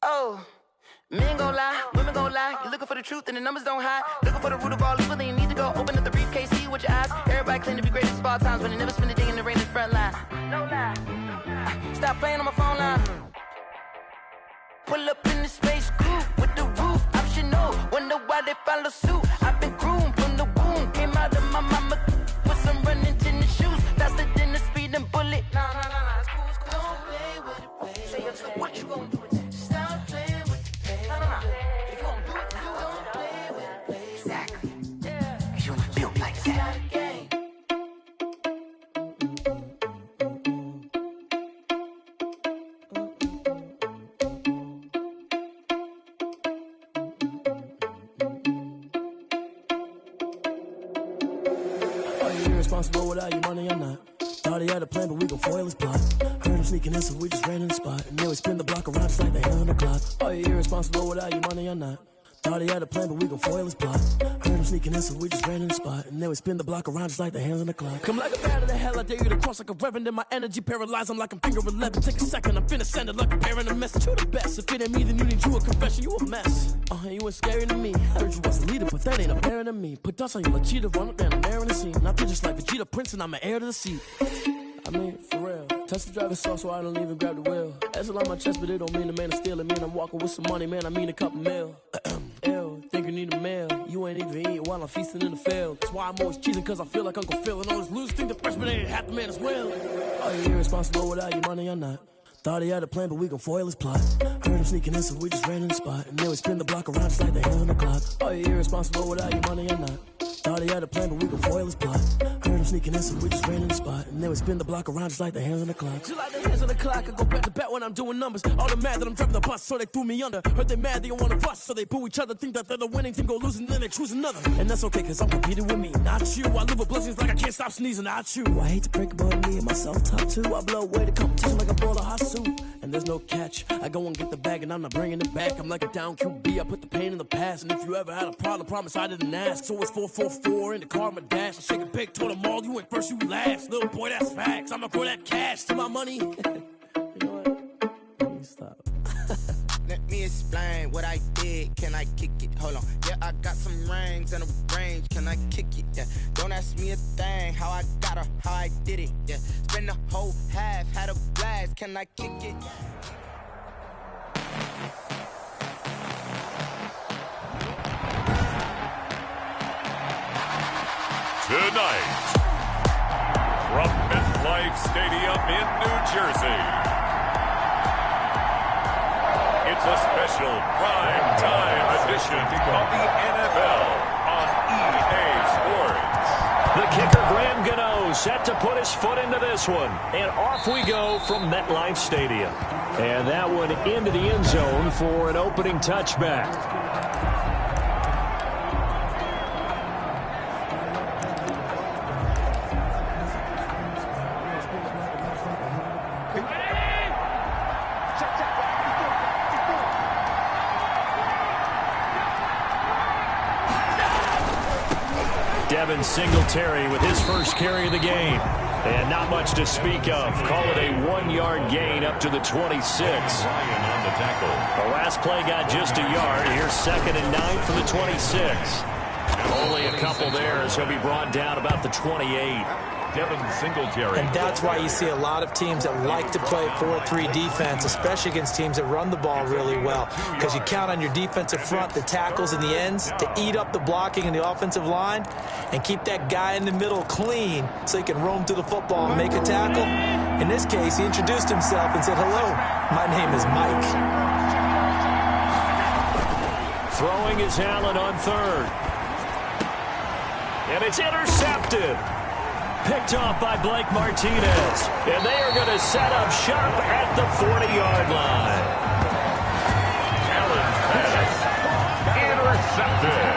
Oh. Men gon' lie, women gon' lie. You're looking for the truth and the numbers don't hide. Looking for the root of all evil, then you need to go open up the briefcase, see with your eyes. Everybody claim to be great at all times, but they never spend a day in the rain in the front line. No lie. Stop playing on my phone line. Pull up in the space coupe with the roof optional. Wonder why they follow suit. I've been groomed from the womb. Came out of my mama with some running tennis shoes. Faster than the speeding bullet. No, it's cool, it's cool. Don't play with it, baby. Say so what you gonna do with that? Stop playing with it. If you gon' do it, don't play with it, baby. Exactly. Yeah. Cause you ain't built like that. Are you irresponsible without your money or not? Thought he had a plan, but we gon' foil his plot. Heard him sneaking in, so we just ran in the spot. And then we spin the block around just like the hand on the clock. Are you irresponsible without your money or not? Thought he had a plan, but we gon' foil his plot. Heard him sneaking in, so we just ran in the spot. And then we spin the block around just like the hands on the clock. Come like a bat of the hell, I dare you to cross like a reverend. And my energy paralyzed, I'm like I'm finger 11. Take a second, I'm finna send it like a bearing a message. You the best, if it ain't me, then you need you a confession. You a mess, you ain't scary to me. Heard you was a leader, but that ain't apparent to me. Put dust on you like cheetah, run up down the air in the scene. Not just like Vegeta Prince, and I'm an heir to the seat. I mean, for real. Touch the driver's soft, so I don't even grab the wheel. That's on my chest, but it don't mean the man is stealing. Mean I'm walking with some money, man, I mean a couple mil. Ew, think you need a meal. You ain't even eating while I'm feasting in the field. That's why I'm always cheating, cause I feel like Uncle Phil. And all this losers think the freshman ain't half the man as well. Are you irresponsible without your money or not? Thought he had a plan, but we gon' foil his plot. Heard him sneaking in, so we just ran in the spot. And then we spin the block around just like the hand on the clock. Are you irresponsible without your money or not? Thought he had a plan, but we gon' foil his plot. Heard him sneaking in, so we just ran in the spot. And then we spin the block around just like the hands on the clock. Just like the hands on the clock, I go back to back when I'm doing numbers. All the mad that I'm driving the bus, so they threw me under. Heard they mad, they don't wanna bust, so they boo each other. Think that they're the winning team, go losing, then they choose another. And that's okay, cause I'm competing with me, not you. I live with blessings like I can't stop sneezing, not you. I hate to break about me and myself top two. I blow away the competition like a ball of hot soup. And there's no catch, I go and get the bag and I'm not bringing it back. I'm like a down QB, I put the pain in the past. And if you ever had a problem, promise I didn't ask. So it's 4-4-4 in the car, my dash. I shake a big, told them all, you went first, you last. Little boy, that's facts, I'ma throw that cash to my money. You know what, let me stop. Let me explain what I did. Can I kick it? Hold on. Yeah, I got some rings and a range. Can I kick it? Yeah. Don't ask me a thing. How I got her, how I did it. Yeah. Spend the whole half, had a blast. Can I kick it? Tonight, from MetLife Stadium in New Jersey, it's a special prime time edition of the NFL on EA Sports. The kicker, Graham Gano, set to put his foot into this one. And off we go from MetLife Stadium. And that one into the end zone for an opening touchback. Devin Singletary with his first carry of the game. And not much to speak of. Call it a 1-yard gain up to the 26. The last play got just a yard. Here's 2nd and 9 from the 26. Only a couple there as he'll be brought down about the 28. And that's why you see a lot of teams that like to play 4-3 defense, especially against teams that run the ball really well, because you count on your defensive front, the tackles and the ends, to eat up the blocking in the offensive line and keep that guy in the middle clean so he can roam through the football and make a tackle. In this case, he introduced himself and said, "Hello, my name is Mike." Throwing is Allen on 3rd. And it's intercepted. Picked off by Blake Martinez. And they are going to set up sharp at the 40-yard line. Allen's pass intercepted.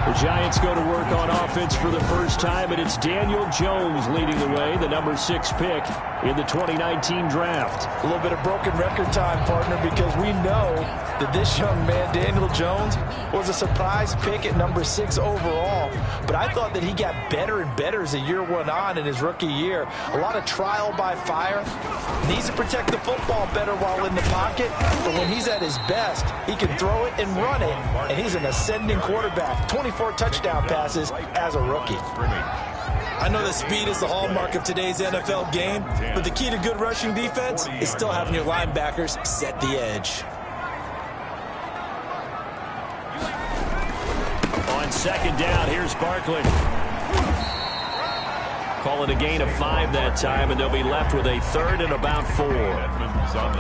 The Giants go to work on offense for the first time, and it's Daniel Jones leading the way, the number 6 pick in the 2019 draft. A little bit of broken record time, partner, because we know that this young man, Daniel Jones, was a surprise pick at number 6 overall. But I thought that he got better and better as the year went on in his rookie year. A lot of trial by fire. Needs to protect the football better while in the pocket. But when he's at his best, he can throw it and run it. And he's an ascending quarterback. 24 touchdown passes as a rookie. I know that speed is the hallmark of today's NFL game, but the key to good rushing defense is still having your linebackers set the edge. On 2nd down, here's Barkley. Call it a gain of 5 that time, and they'll be left with a 3rd and about 4.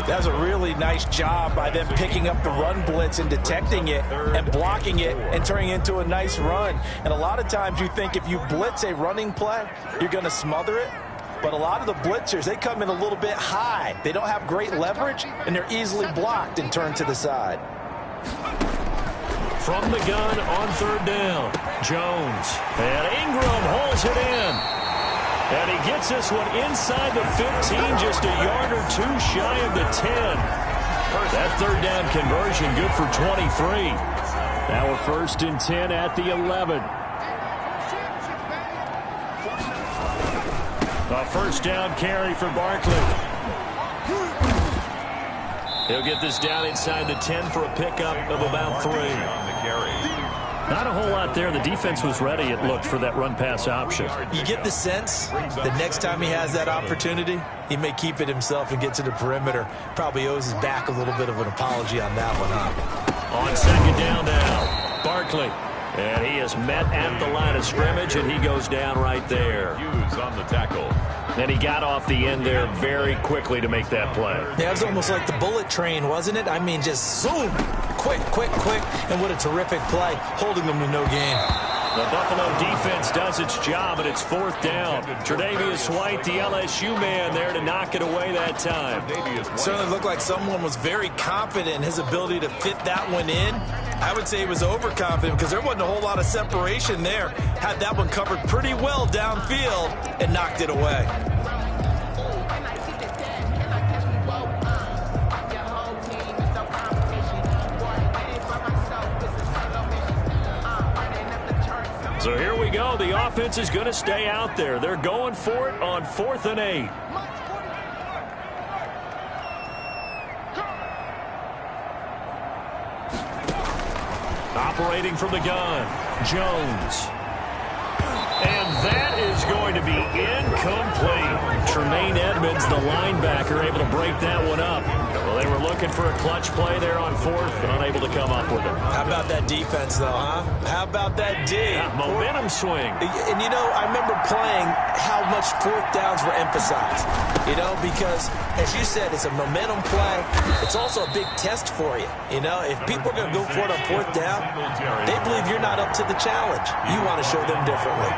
That's a really nice job by them picking up the run blitz and detecting it and blocking it and turning it into a nice run. And a lot of times you think if you blitz a running play, you're going to smother it. But a lot of the blitzers, they come in a little bit high. They don't have great leverage, and they're easily blocked and turned to the side. From the gun on 3rd down, Jones. And Ingram holds it in. And he gets this one inside the 15, just a yard or 2 shy of the 10. That 3rd down conversion good for 23. Now a 1st and 10 at the 11. A 1st down carry for Barkley. He'll get this down inside the 10 for a pickup of about 3. Not a whole lot there. The defense was ready, it looked, for that run-pass option. You get the sense that next time he has that opportunity, he may keep it himself and get to the perimeter. Probably owes his back a little bit of an apology on that one, huh? On 2nd down now, Barkley. And he is met at the line of scrimmage, and he goes down right there. Hughes on the tackle. And he got off the end there very quickly to make that play. Yeah, it was almost like the bullet train, wasn't it? I mean, just zoom, quick, and what a terrific play, holding them to no gain. The Buffalo defense does its job, and it's 4th down. Tre'Davious White, the LSU man, there to knock it away that time. Certainly looked like someone was very confident in his ability to fit that one in. I would say he was overconfident because there wasn't a whole lot of separation there. Had that one covered pretty well downfield and knocked it away. So here we go. The offense is going to stay out there. They're going for it on 4th and 8. Operating from the gun, Jones. And that is going to be incomplete. Tremaine Edmonds, the linebacker, able to break that one up. Well, they were looking for a clutch play there on 4th, but unable to come up with it. How about that defense, though, huh? How about that D? Yeah, momentum swing. And, you know, I remember playing how much 4th downs were emphasized, you know, because, as you said, it's a momentum play. It's also a big test for you. You know, if people are going to go for it on 4th down, they believe you're not up to the challenge. You want to show them differently.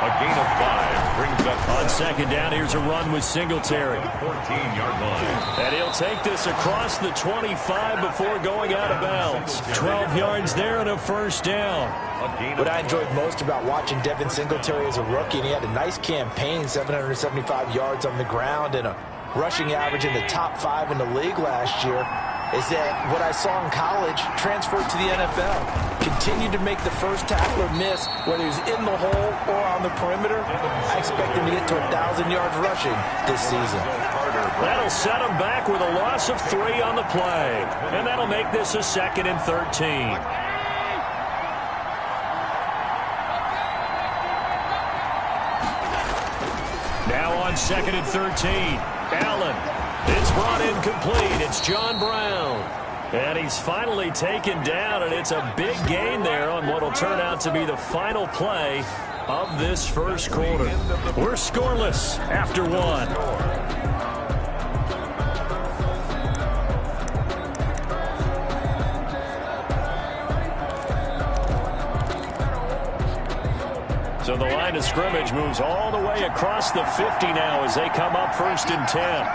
A gain of 5 brings up on 2nd down. Here's a run with Singletary. 14-yard line. And he'll take this across the 25 before going out of bounds. 12 yards there and a 1st down. What I enjoyed most about watching Devin Singletary as a rookie, and he had a nice campaign, 775 yards on the ground and a rushing average in the top 5 in the league last year. is that what I saw in college transferred to the NFL. Continued to make the first tackler miss, whether he's in the hole or on the perimeter. I expect him to get to 1,000 yards rushing this season. That'll set him back with a loss of 3 on the play. And that'll make this a 2nd and 13. Now on 2nd and 13. Allen. It's brought in complete. It's John Brown. And he's finally taken down, and it's a big gain there on what will turn out to be the final play of this first quarter. We're scoreless after 1. So the line of scrimmage moves all the way across the 50 now as they come up 1st and 10.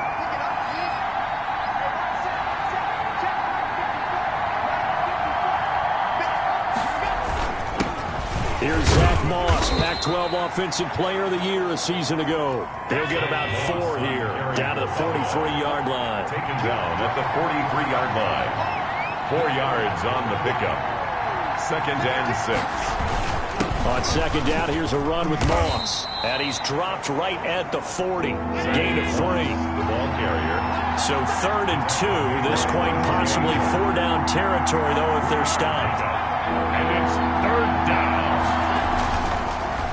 Here's Zach Moss, Pac-12 Offensive Player of the Year a season ago. He'll get about 4 here, down to the 43-yard line. Taken down at the 43-yard line. 4 yards on the pickup. 2nd and 6. On 2nd down, here's a run with Moss. And he's dropped right at the 40. Gain of 3. The ball carrier. So 3rd and 2. This quite possibly 4-down territory, though, if they're stopped. And it's 3rd down.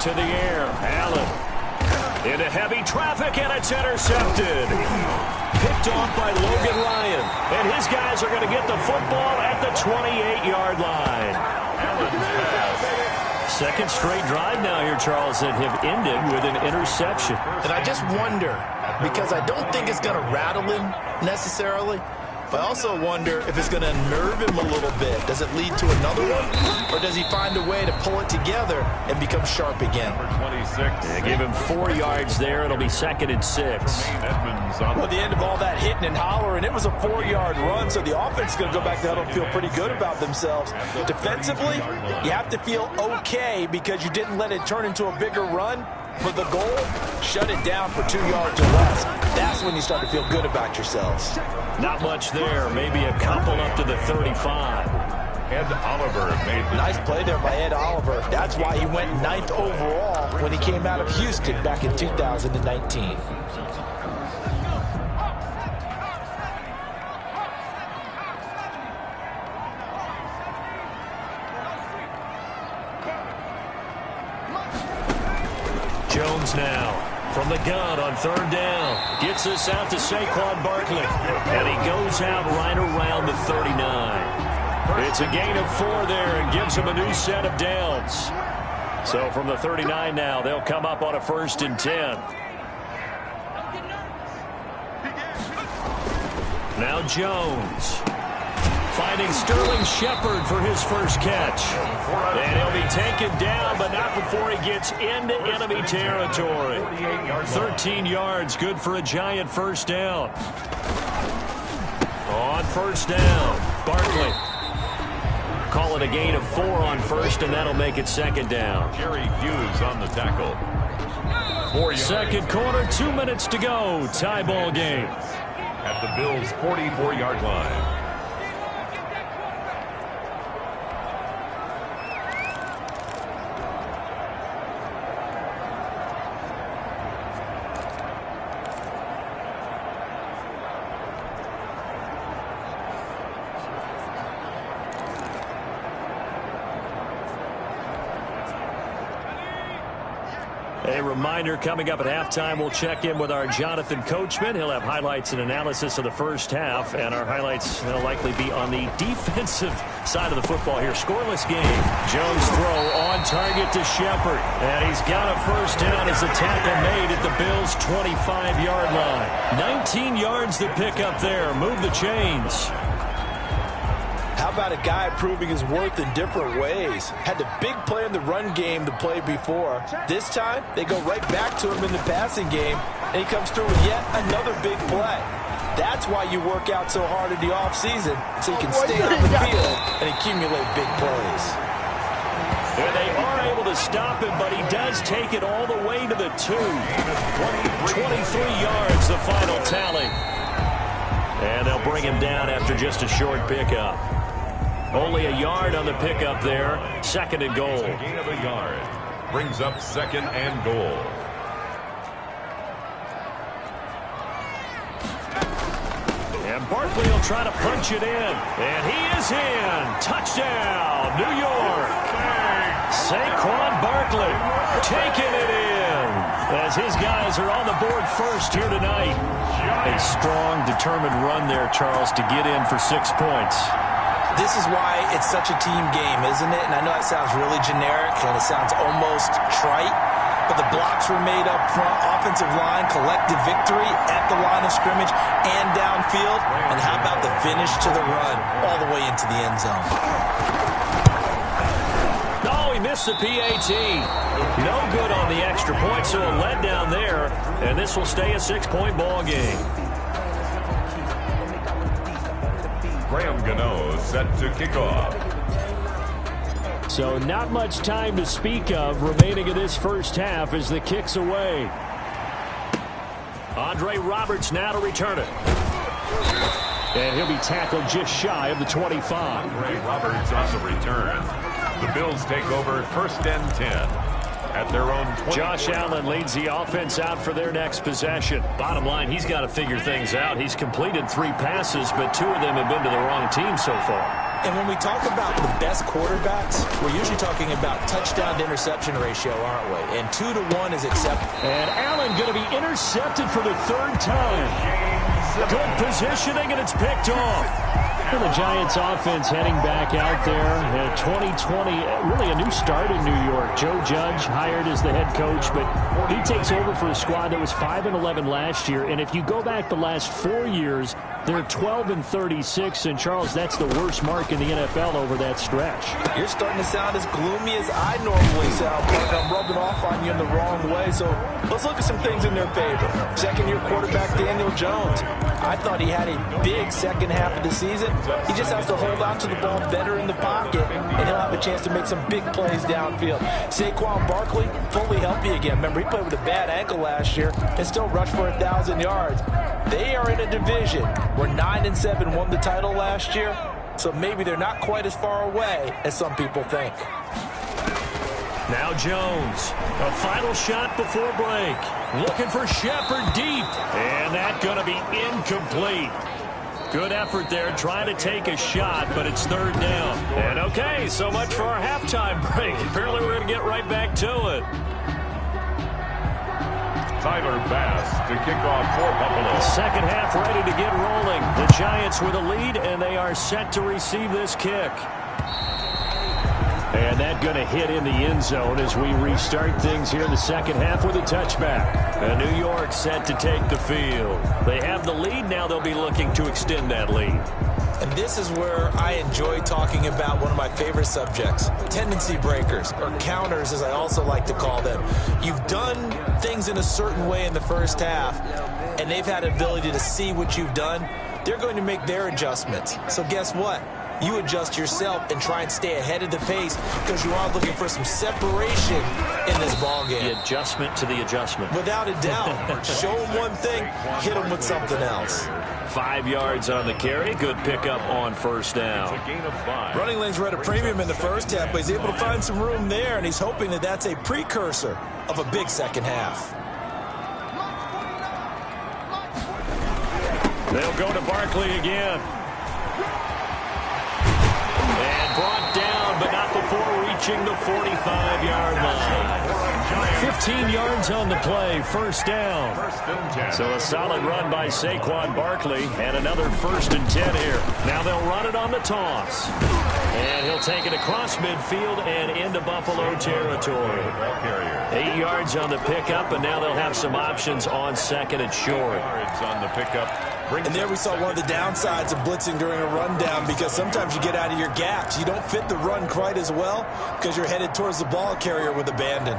To the air, Allen. Into heavy traffic, and it's intercepted. Picked off by Logan Ryan. And his guys are going to get the football at the 28-yard line. Allen's pass. 2nd straight drive now here, Charles, that have ended with an interception. And I just wonder, because I don't think it's going to rattle him necessarily, but I also wonder if it's going to nerve him a little bit. Does it lead to another one? Or does he find a way to pull it together and become sharp again? Number 26. Yeah, give him 4 yards there. It'll be 2nd and 6. Well, at the end of all that hitting and hollering, it was a 4-yard run, so the offense is going to go back to huddle and feel pretty good about themselves. Defensively, you have to feel okay because you didn't let it turn into a bigger run. But the goal, shut it down for 2 yards or less. That's when you start to feel good about yourselves. Not much there. Maybe a couple up to the 35. Ed Oliver made the nice play there by Ed Oliver. That's why he went 9th overall when he came out of Houston back in 2019. Jones now from the gun on 3rd down. Gets this out to Saquon Barkley. And he goes out right around the 39. It's a gain of 4 there and gives him a new set of downs. So from the 39 now, they'll come up on a 1st and 10. Now Jones. Finding Sterling Shepard for his first catch. And he'll be taken down, but not before he gets into enemy territory. 13 yards, good for a giant 1st down. On 1st down, Barkley. Call it a gain of 4 on 1st, and that'll make it 2nd down. Jerry Hughes on the tackle. 4 yards. 2nd quarter, 2 minutes to go. Tie ball game. At the Bills' 44-yard line. A reminder, coming up at halftime, we'll check in with our Jonathan Coachman. He'll have highlights and analysis of the first half, and our highlights will likely be on the defensive side of the football here. Scoreless game. Jones throw on target to Shepard, and he's got a 1st down as a tackle made at the Bills' 25-yard line. 19 yards to pick up there. Move the chains. How about a guy proving his worth in different ways? Had the big play in the run game the play before. This time, they go right back to him in the passing game, and he comes through with yet another big play. That's why you work out so hard in the offseason, so you can stay on the field and accumulate big plays. And they are able to stop him, but he does take it all the way to the 2. 23 yards, the final tally. And they'll bring him down after just a short pickup. Only a yard on the pickup there. 2nd and goal. A gain of a yard. Brings up 2nd and goal. And Barkley will try to punch it in. And he is in. Touchdown, New York. Saquon Barkley taking it in as his guys are on the board first here tonight. A strong, determined run there, Charles, to get in for 6 points. This is why it's such a team game, isn't it? And I know that sounds really generic and it sounds almost trite, but the blocks were made up front, offensive line, collective victory at the line of scrimmage and downfield. And how about the finish to the run all the way into the end zone? Oh, he missed the PAT. No good on the extra point, so a letdown there. And this will stay a 6-point ball game. Graham Gano set to kick off. So not much time to speak of remaining in this first half as the kick's away. Andre Roberts now to return it. And he'll be tackled just shy of the 25. Andre Roberts on the return. The Bills take over 1st and 10. At their own 20. Josh Allen leads the offense out for their next possession. Bottom line, he's got to figure things out. He's completed 3 passes, but 2 of them have been to the wrong team so far. And when we talk about the best quarterbacks, we're usually talking about touchdown to interception ratio, aren't we? And 2 to 1 is acceptable. And Allen going to be intercepted for the 3rd time. Good positioning, and it's picked off. And the Giants offense heading back out there. 2020, really a new start in New York. Joe Judge hired as the head coach, but he takes over for a squad that was 5-11 last year. And if you go back the last 4 years, they're 12-36. And Charles, that's the worst mark in the NFL over that stretch. You're starting to sound as gloomy as I normally sound, but I'm rubbing off on you in the wrong way. So let's look at some things in their favor. Second-year quarterback Daniel Jones. I thought he had a big second half of the season. He just has to hold on to the ball better in the pocket, and he'll have a chance to make some big plays downfield. Saquon Barkley, fully healthy again. Remember, he played with a bad ankle last year and still rushed for 1,000 yards. They are in a division where 9-7 won the title last year, so maybe they're not quite as far away as some people think. Now Jones, a final shot before break. Looking for Shepard deep, and that's going to be incomplete. Good effort there, trying to take a shot, but it's 3rd down. And okay, so much for our halftime break. Apparently we're going to get right back to it. Tyler Bass to kick off for Buffalo. The second half ready to get rolling. The Giants with a lead, and they are set to receive this kick. And that going to hit in the end zone as we restart things here in the second half with a touchback. And New York set to take the field. They have the lead. Now they'll be looking to extend that lead. And this is where I enjoy talking about one of my favorite subjects, tendency breakers, or counters as I also like to call them. You've done things in a certain way in the first half, and they've had the ability to see what you've done. They're going to make their adjustments. So guess what? You adjust yourself and try and stay ahead of the pace because you are looking for some separation in this ballgame. The adjustment to the adjustment. Without a doubt. Show them one thing, hit them with something else. 5 yards on the carry. Good pickup on 1st down. It's a gain of 5. Running lanes were at a premium in the first half, but he's able to find some room there, and he's hoping that that's a precursor of a big second half. They'll go to Barkley again. And brought down, but not before reaching the 45-yard line. 15 yards on the play, 1st down. 1st and 10. So a solid run by Saquon Barkley, and another 1st and 10 here. Now they'll run it on the toss. And he'll take it across midfield and into Buffalo territory. 8 yards on the pickup, and now they'll have some options on 2nd and short. Yards on the pickup. And there we saw one of the downsides of blitzing during a rundown, because sometimes you get out of your gaps. You don't fit the run quite as well because you're headed towards the ball carrier with abandon.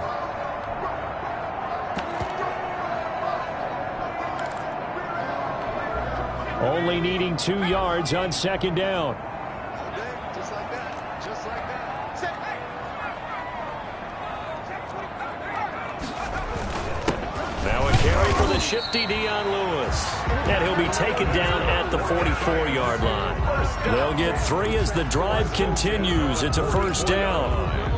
Only needing 2 yards on 2nd down. Now a carry for the the shifty Dion Lewis. And he'll be taken down at the 44-yard line. They'll get 3 as the drive continues. It's a first down.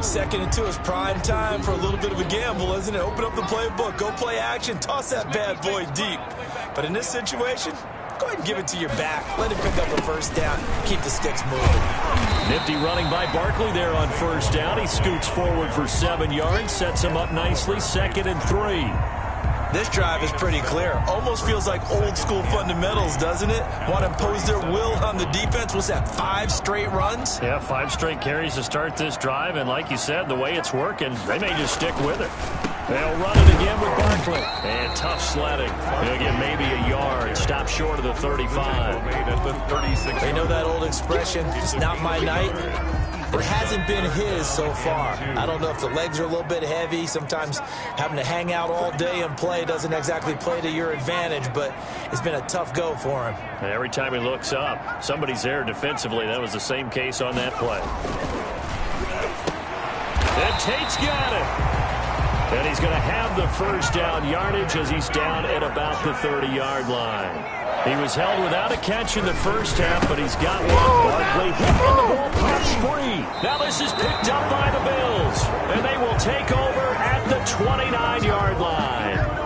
2nd and 2 is prime time for a little bit of a gamble, isn't it? Open up the playbook, go play action, toss that bad boy deep. But in this situation, go ahead and give it to your back. Let him pick up a first down. Keep the sticks moving. Nifty running by Barkley there on first down. He scoots forward for 7 yards, sets him up nicely, 2nd and 3. This drive is pretty clear. Almost feels like old school fundamentals, doesn't it? Want to impose their will on the defense. What's that, 5 straight runs? Yeah, 5 straight carries to start this drive. And like you said, the way it's working, they may just stick with it. They'll run it again with Barkley. And tough sledding. He'll get maybe a yard. Stop short of the 35. They know that old expression, it's not my night. It hasn't been his so far. I don't know if the legs are a little bit heavy. Sometimes having to hang out all day and play doesn't exactly play to your advantage, but it's been a tough go for him. And every time he looks up, somebody's there defensively. That was the same case on that play. And Tate's got it. And he's going to have the first down yardage as he's down at about the 30-yard line. He was held without a catch in the first half, but he's got one. Barkley hit, and the ball pops free. Now this is picked up by the Bills, and they will take over at the 29-yard line.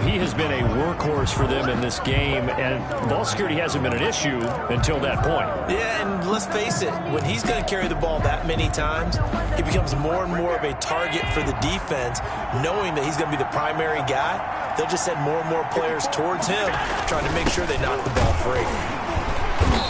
He has been a workhorse for them in this game, and ball security hasn't been an issue until that point. Yeah, and let's face it, when he's going to carry the ball that many times, he becomes more and more of a target for the defense, knowing that he's going to be the primary guy. They'll just send more and more players towards him, trying to make sure they knock the ball free.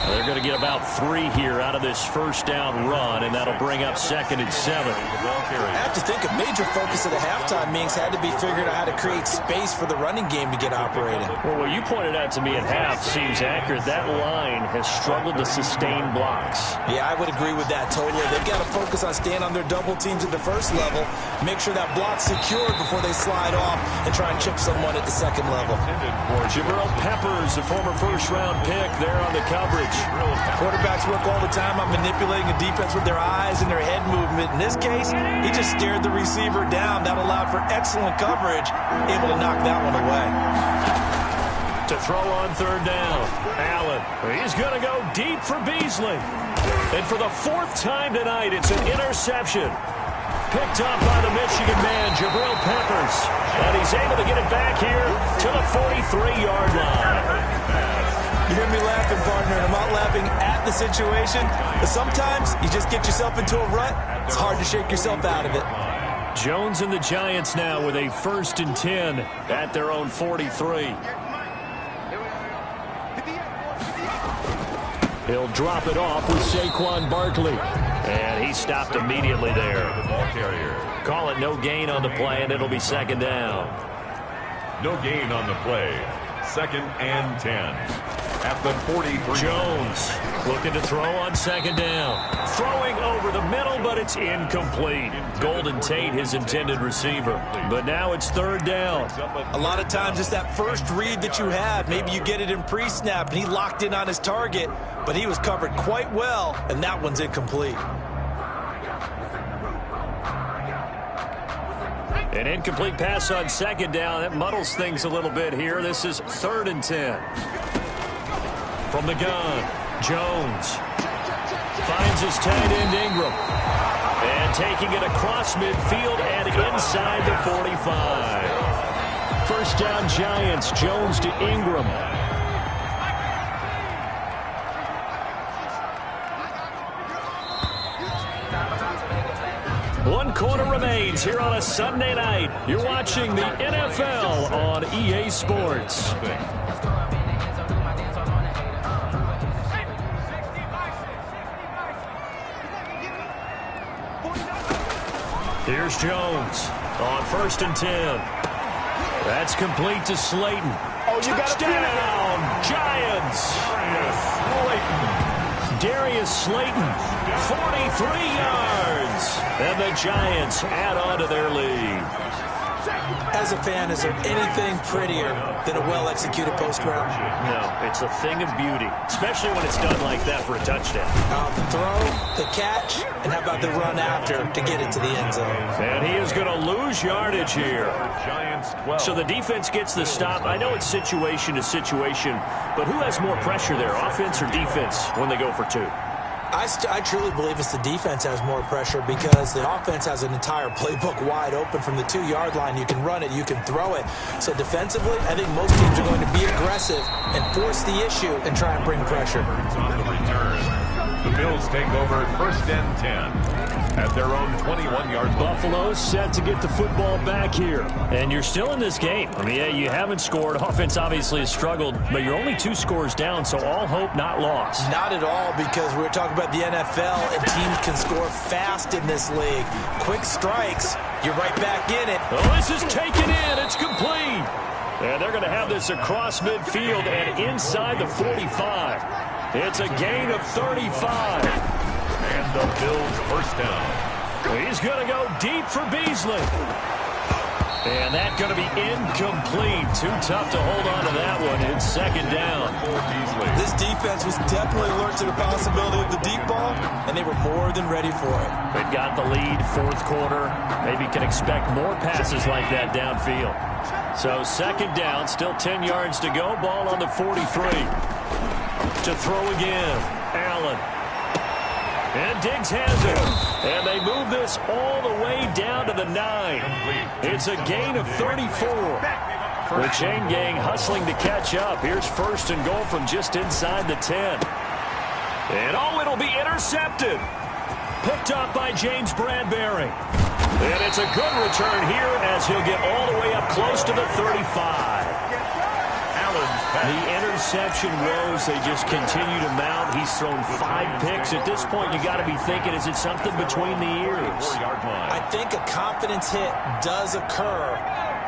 They're going to get about 3 here out of this first down run, and that'll bring up 2nd and 7. I have to think a major focus of the halftime meetings had to be figuring out how to create space for the running game to get operating. Well, what you pointed out to me at half seems accurate. That line has struggled to sustain blocks. Yeah, I would agree with that totally. They've got to focus on staying on their double teams at the first level, make sure that block's secured before they slide off and try and chip someone at the second level. Jabril Peppers, a former first-round pick, there on the coverage. Quarterbacks work all the time on manipulating a defense with their eyes and their head movement. In this case, he just stared the receiver down. That allowed for excellent coverage, able to knock that one away. To throw on third down, Allen. He's going to go deep for Beasley. And for the 4th time tonight, it's an interception. Picked up by the Michigan man, Jabril Peppers. And he's able to get it back here to the 43-yard line. You hear me laughing, partner, and I'm not laughing at the situation, but sometimes you just get yourself into a rut. It's hard to shake yourself out of it. Jones and the Giants now with a 1st and 10 at their own 43. He'll drop it off with Saquon Barkley. And he stopped immediately there. Call it no gain on the play, and it'll be 2nd down. No gain on the play. 2nd and 10. At the 43. Jones looking to throw on 2nd down. Throwing over the middle, but it's incomplete. Golden Tate, his intended receiver. But now it's 3rd down. A lot of times it's that first read that you have. Maybe you get it in pre-snap, and he locked in on his target, but he was covered quite well, and that one's incomplete. An incomplete pass on 2nd down. That muddles things a little bit here. This is 3rd and 10. From the gun, Jones finds his tight end Ingram. And taking it across midfield and inside the 45. First down Giants, Jones to Ingram. One quarter remains here on a Sunday night. You're watching the NFL on EA Sports. Here's Jones on 1st and 10. That's complete to Slayton. Oh, you touchdown, Giants. Darius Slayton, 43 yards. And the Giants add on to their lead. As a fan, is there anything prettier than a well-executed post route? No, it's a thing of beauty, especially when it's done like that for a touchdown. The throw, the catch, and how about the run after to get it to the end zone? And he is going to lose yardage here. So the defense gets the stop. I know it's situation to situation, but who has more pressure there, offense or defense, when they go for two? I truly believe it's the defense has more pressure because the offense has an entire playbook wide open from the 2-yard line. You can run it, you can throw it. So defensively, I think most teams are going to be aggressive and force the issue and try and bring pressure. On the return, the Bills take over 1st and 10 at their own 21-yard line. Buffalo set to get the football back here. And you're still in this game. I mean, yeah, you haven't scored. Offense obviously has struggled, but you're only 2 scores down, so all hope not lost. Not at all, because we're talking about the NFL, and teams can score fast in this league. Quick strikes, you're right back in it. Oh, this is taken in. It's complete. And they're going to have this across midfield and inside the 45. It's a gain of 35. And the Bills' first down. He's going to go deep for Beasley. And that's going to be incomplete. Too tough to hold on to that one. It's 2nd down. This defense was definitely alert to the possibility of the deep ball, and they were more than ready for it. They've got the lead, 4th quarter. Maybe can expect more passes like that downfield. So 2nd down, still 10 yards to go. Ball on the 43. To throw again, Allen. And Diggs has it. And they move this all the way down to the 9. It's a gain of 34. The chain gang hustling to catch up. Here's 1st and goal from just inside the 10. And oh, it'll be intercepted. Picked up by James Bradbury. And it's a good return here as he'll get all the way up close to the 35. The interception woes, they just continue to mount. He's thrown 5 picks. At this point, you got to be thinking, is it something between the ears? I think a confidence hit does occur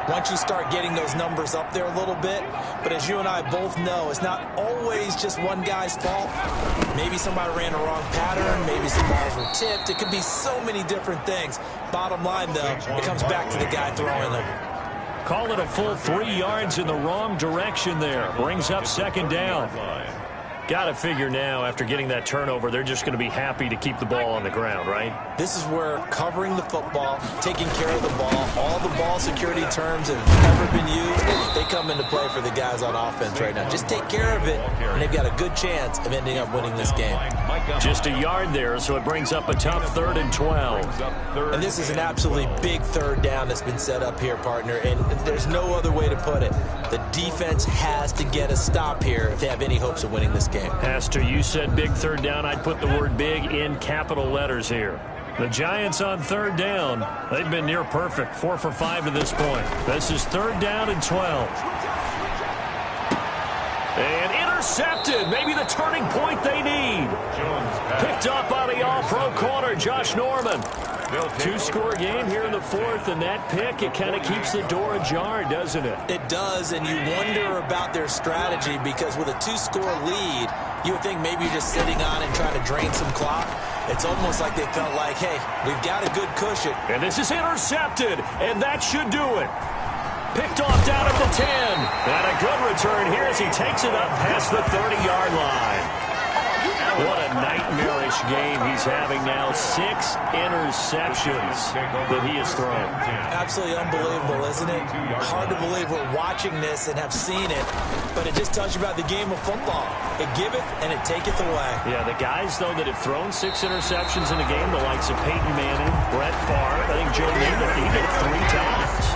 once you start getting those numbers up there a little bit. But as you and I both know, it's not always just one guy's fault. Maybe somebody ran a wrong pattern. Maybe some balls were tipped. It could be so many different things. Bottom line, though, it comes back to the guy throwing them. Call it a full 3 yards in the wrong direction there. Brings up 2nd down. Got to figure now, after getting that turnover, they're just going to be happy to keep the ball on the ground, right? This is where covering the football, taking care of the ball, all the ball security terms that have ever been used, they come into play for the guys on offense right now. Just take care of it, and they've got a good chance of ending up winning this game. Just a yard there, so it brings up a tough 3rd and 12. And this is an absolutely big 3rd down that's been set up here, partner, and there's no other way to put it. The defense has to get a stop here if they have any hopes of winning this game. Pastor, you said big 3rd down. I'd put the word big in capital letters here. The Giants on 3rd down. They've been near perfect. 4 for 5 to this point. This is 3rd down and 12. And intercepted. Maybe the turning point they need. Picked up by the all-pro corner, Josh Norman. 2-score game here in the 4th, and that pick, it kind of keeps the door ajar, doesn't it? It does, and you wonder about their strategy because with a 2-score lead, you would think maybe you're just sitting on and trying to drain some clock. It's almost like they felt like, hey, we've got a good cushion. And this is intercepted, and that should do it. Picked off down at the 10. And a good return here as he takes it up past the 30-yard line. What a nightmarish game he's having now. 6 interceptions that he has thrown. Absolutely unbelievable, isn't it? Hard to believe we're watching this and have seen it, but it just tells you about the game of football. It giveth and it taketh away. Yeah, the guys, though, that have thrown 6 interceptions in a game, the likes of Peyton Manning, Brett Favre, I think Joe Namath, he did it 3 times.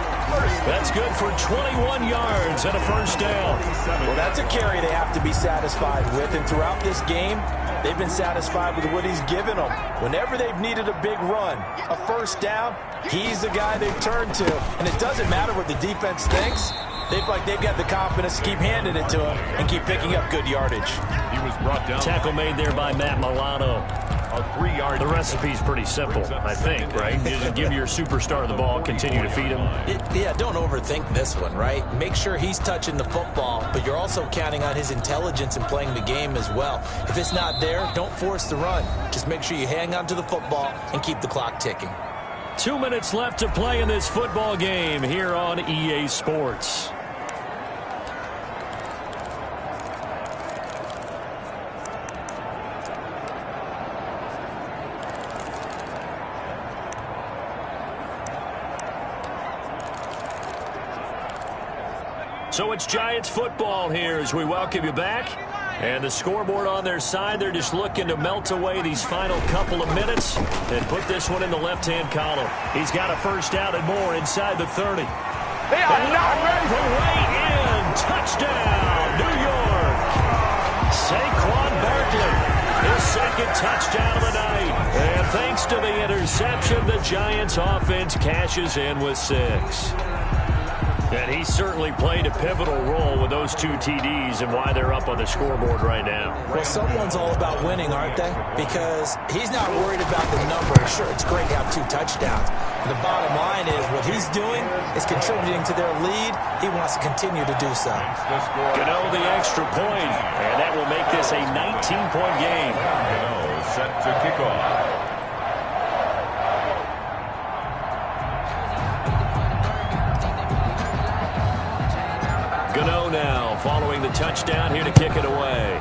That's good for 21 yards and a 1st down. Well, that's a carry they have to be satisfied with, and throughout this game, they've been satisfied with what he's given them. Whenever they've needed a big run, a 1st down, he's the guy they've turned to. And it doesn't matter what the defense thinks. They've got the confidence to keep handing it to him and keep picking up good yardage. He was brought down. Tackle made there by Matt Milano. A 3-yard. The recipe's pretty simple, I think, right? You just give your superstar the ball, continue to feed him. Yeah, don't overthink this one, right? Make sure he's touching the football, but you're also counting on his intelligence in playing the game as well. If it's not there, don't force the run. Just make sure you hang on to the football and keep the clock ticking. 2 minutes left to play in this football game here on EA Sports. So it's Giants football here as we welcome you back. And the scoreboard on their side, they're just looking to melt away these final couple of minutes and put this one in the left-hand column. He's got a first down and more inside the 30. They are not ready. The way in. Touchdown, New York. Saquon Barkley, his second touchdown of the night. And thanks to the interception, the Giants offense cashes in with 6. And he certainly played a pivotal role with those 2 TDs and why they're up on the scoreboard right now. Well, someone's all about winning, aren't they? Because he's not worried about the number. Sure, it's great to have 2 touchdowns. The bottom line is what he's doing is contributing to their lead. He wants to continue to do so. Gano the extra point, and that will make this a 19-point game. Gano set to kick off. Gano now following the touchdown here to kick it away.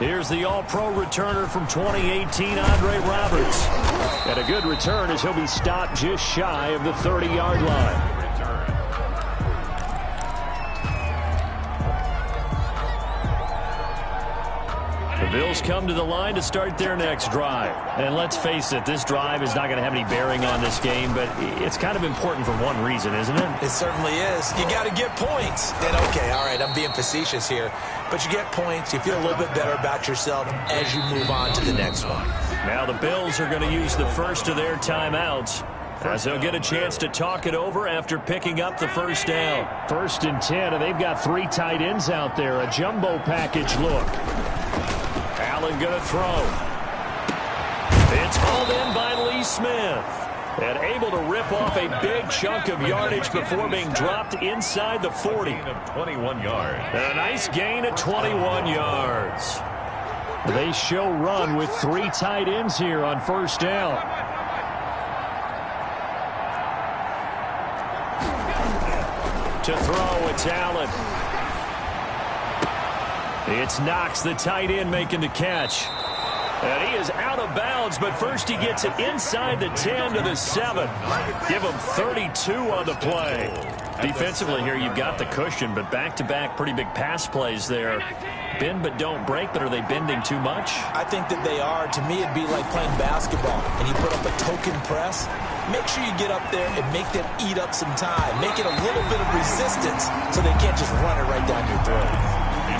Here's the all-pro returner from 2018, Andre Roberts. And a good return as he'll be stopped just shy of the 30-yard line. The Bills come to the line to start their next drive. And let's face it, this drive is not going to have any bearing on this game, but it's kind of important for one reason, isn't it? It certainly is. You got to get points. And okay, all right, I'm being facetious here, but you get points, you feel a little bit better about yourself as you move on to the next one. Now the Bills are going to use the first of their timeouts as they'll get a chance to talk it over after picking up the first down. 1st and 10, and they've got 3 tight ends out there. A jumbo package look. Allen going to throw. It's hauled in by Lee Smith. And able to rip off a big chunk of yardage before being dropped inside the 40. 21 yards. And a nice gain at 21 yards. They show run with 3 tight ends here on first down. To throw, it's Allen. It's Knox, the tight end, making the catch. And he is out of bounds, but first he gets it inside the 10 to the 7. Give him 32 on the play. Defensively here, you've got the cushion, but back-to-back pretty big pass plays there. Bend but don't break, but are they bending too much? I think that they are. To me, it'd be like playing basketball, and you put up a token press. Make sure you get up there and make them eat up some time. Make it a little bit of resistance so they can't just run it right down your throat.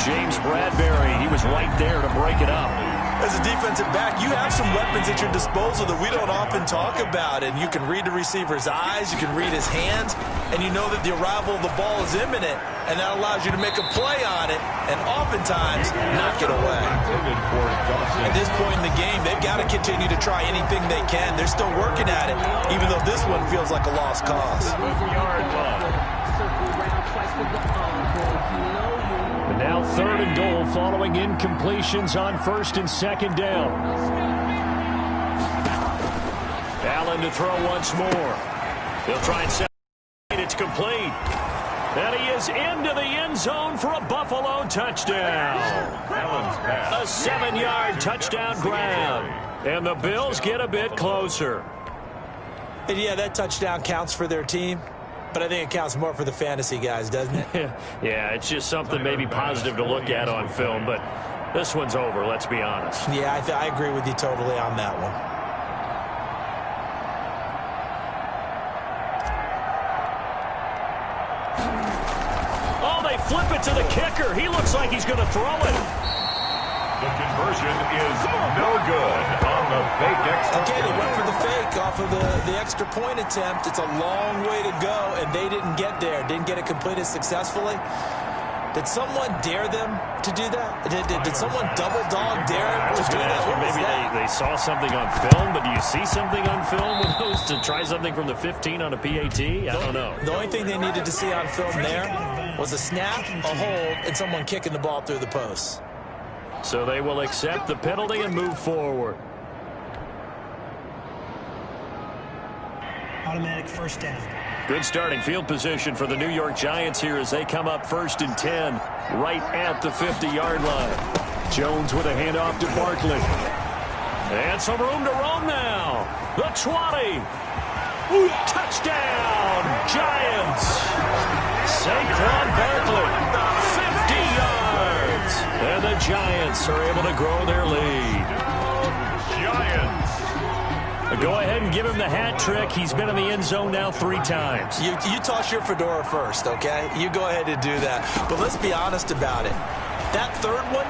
James Bradbury, he was right there to break it up. As a defensive back, you have some weapons at your disposal that we don't often talk about. And you can read the receiver's eyes, you can read his hands, and you know that the arrival of the ball is imminent. And that allows you to make a play on it and oftentimes knock it away. At this point in the game, they've got to continue to try anything they can. They're still working at it, even though this one feels like a lost cause. And now 3rd and goal following incompletions on 1st and 2nd down. Allen to throw once more. They'll try and set it. It's complete. And he is into the end zone for a Buffalo touchdown. A 7-yard touchdown grab. And the Bills get a bit closer. And yeah, that touchdown counts for their team. But I think it counts more for the fantasy guys, doesn't it? Yeah, it's just something maybe positive to look at on film, but this one's over, let's be honest. Yeah, I agree with you totally on that one. Oh, they flip it to the kicker. He looks like he's going to throw it. The conversion is no good on the fake extra. Okay, they went for the fake off of the extra point attempt. It's a long way to go, and they didn't get there. Didn't get it completed successfully. Did someone dare them to do that? Did someone double dog dare them to do that? Maybe they saw something on film, but do you see something on film with those to try something from the 15 on a PAT? I don't know. The only thing they needed to see on film there was a snap, a hold, and someone kicking the ball through the post. So they will accept the penalty and move forward. Automatic first down. Good starting field position for the New York Giants here as they come up 1st and 10 right at the 50-yard line. Jones with a handoff to Barkley. And some room to roam now. The 20. Touchdown, Giants. Saquon Barkley, 50 yards. And the Giants are able to grow their lead. Giants. Go ahead and give him the hat trick. He's been in the end zone now 3 times. You toss your fedora first, okay? You go ahead and do that. But let's be honest about it. That third one,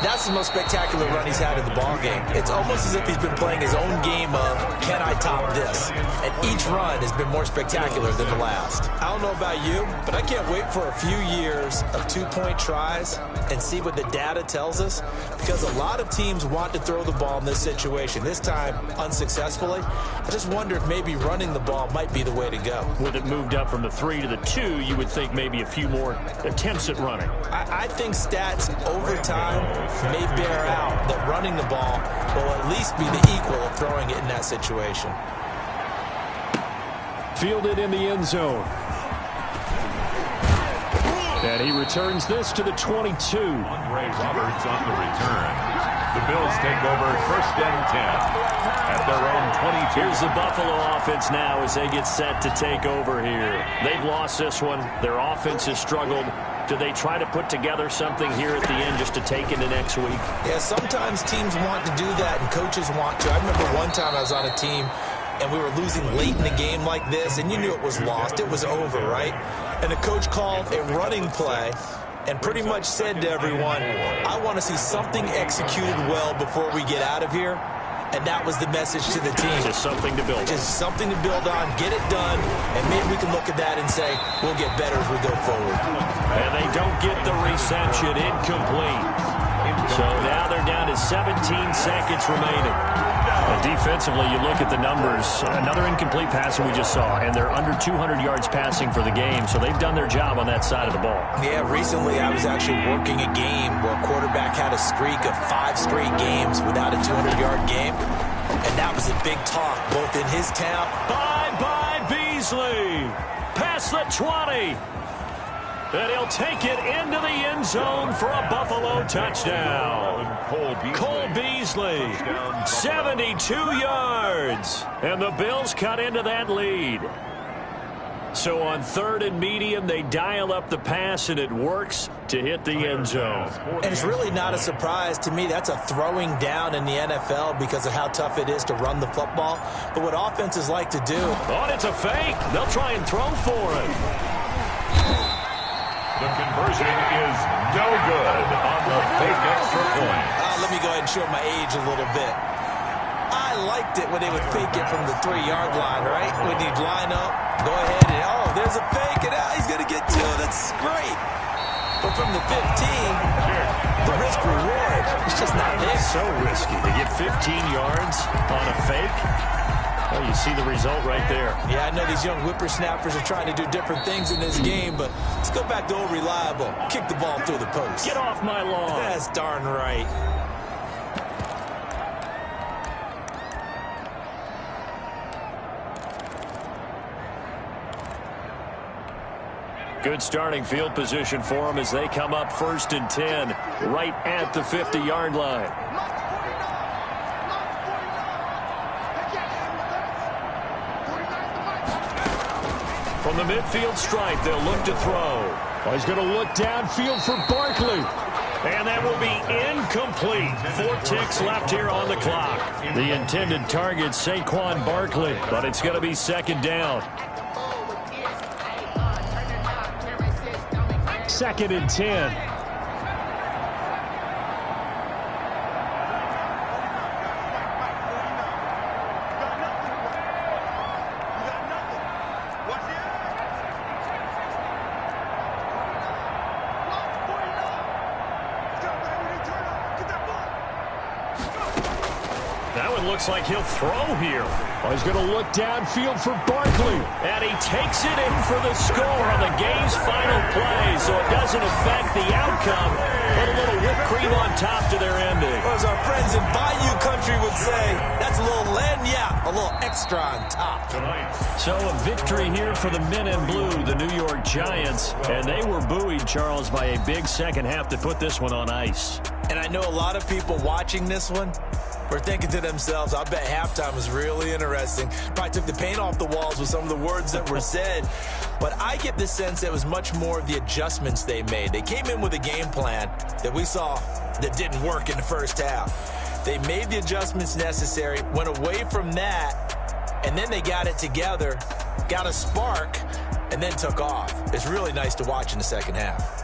that's the most spectacular run he's had in the ballgame. It's almost as if he's been playing his own game of, can I top this? And each run has been more spectacular than the last. I don't know about you, but I can't wait for a few years of 2-point tries and see what the data tells us, because a lot of teams want to throw the ball in this situation, this time unsuccessfully. I just wonder if maybe running the ball might be the way to go. With it moved up from the 3 to the 2, you would think maybe a few more attempts at running. I think stats over time may bear out that running the ball will at least be the equal of throwing it in that situation. Fielded in the end zone. And he returns this to the 22. Andre Roberts on the return. The Bills take over 1st and 10 at their own 22. Here's the Buffalo offense now as they get set to take over here. They've lost this one. Their offense has struggled. Do they try to put together something here at the end just to take into next week? Yeah, sometimes teams want to do that and coaches want to. I remember one time I was on a team and we were losing late in the game like this, and you knew it was lost. It was over, right? And the coach called a running play and pretty much said to everyone, I want to see something executed well before we get out of here. And that was the message to the team. Just something to build on. Just something to build on, get it done, and maybe we can look at that and say, we'll get better as we go forward. And they don't get the reception, incomplete. So now they're down to 17 seconds remaining. Defensively, you look at the numbers. Another incomplete pass that we just saw, and they're under 200 yards passing for the game, so they've done their job on that side of the ball. Yeah, recently I was actually working a game where a quarterback had a streak of 5 straight games without a 200-yard game, and that was a big talk both in his town. Bye-bye, Beasley. Past the 20. And he'll take it into the end zone for a Buffalo touchdown. Cole Beasley, 72 yards. And the Bills cut into that lead. So on 3rd and medium, they dial up the pass, and it works to hit the end zone. And it's really not a surprise to me. That's a throwing down in the NFL because of how tough it is to run the football. But what offenses like to do... Oh, it's a fake. They'll try and throw for it. The conversion is no good on the fake extra point. Let me go ahead and show my age a little bit. I liked it when they would fake it from the 3-yard line, right? When you'd line up, go ahead and, oh, there's a fake, and he's going to get 2. That's great. But from the 15, the risk-reward, it's just not there. So risky to get 15 yards on a fake. Well, you see the result right there. Yeah, I know these young whippersnappers are trying to do different things in this game, but let's go back to old reliable. Kick the ball through the post. Get off my lawn. That's darn right. Good starting field position for them as they come up 1st and 10 right at the 50-yard line. From the midfield stripe, they'll look to throw. Oh, he's going to look downfield for Barkley. And that will be incomplete. 4 ticks left here on the clock. The intended target, Saquon Barkley, but it's going to be 2nd down. 2nd and 10. Now it looks like he'll throw here. Oh, he's going to look downfield for Barkley. And he takes it in for the score on the game's final play, so it doesn't affect the outcome. Put a little whipped cream on top to their ending. Well, as our friends in Bayou Country would say, that's a little lagniappe, a little extra on top. So a victory here for the men in blue, the New York Giants. And they were buoyed, Charles, by a big second half to put this one on ice. And I know a lot of people watching this one were thinking to themselves, I bet halftime was really interesting. Probably took the paint off the walls with some of the words that were said. But I get the sense that it was much more of the adjustments they made. They came in with a game plan that we saw that didn't work in the first half. They made the adjustments necessary, went away from that, and then they got it together, got a spark, and then took off. It's really nice to watch in the second half.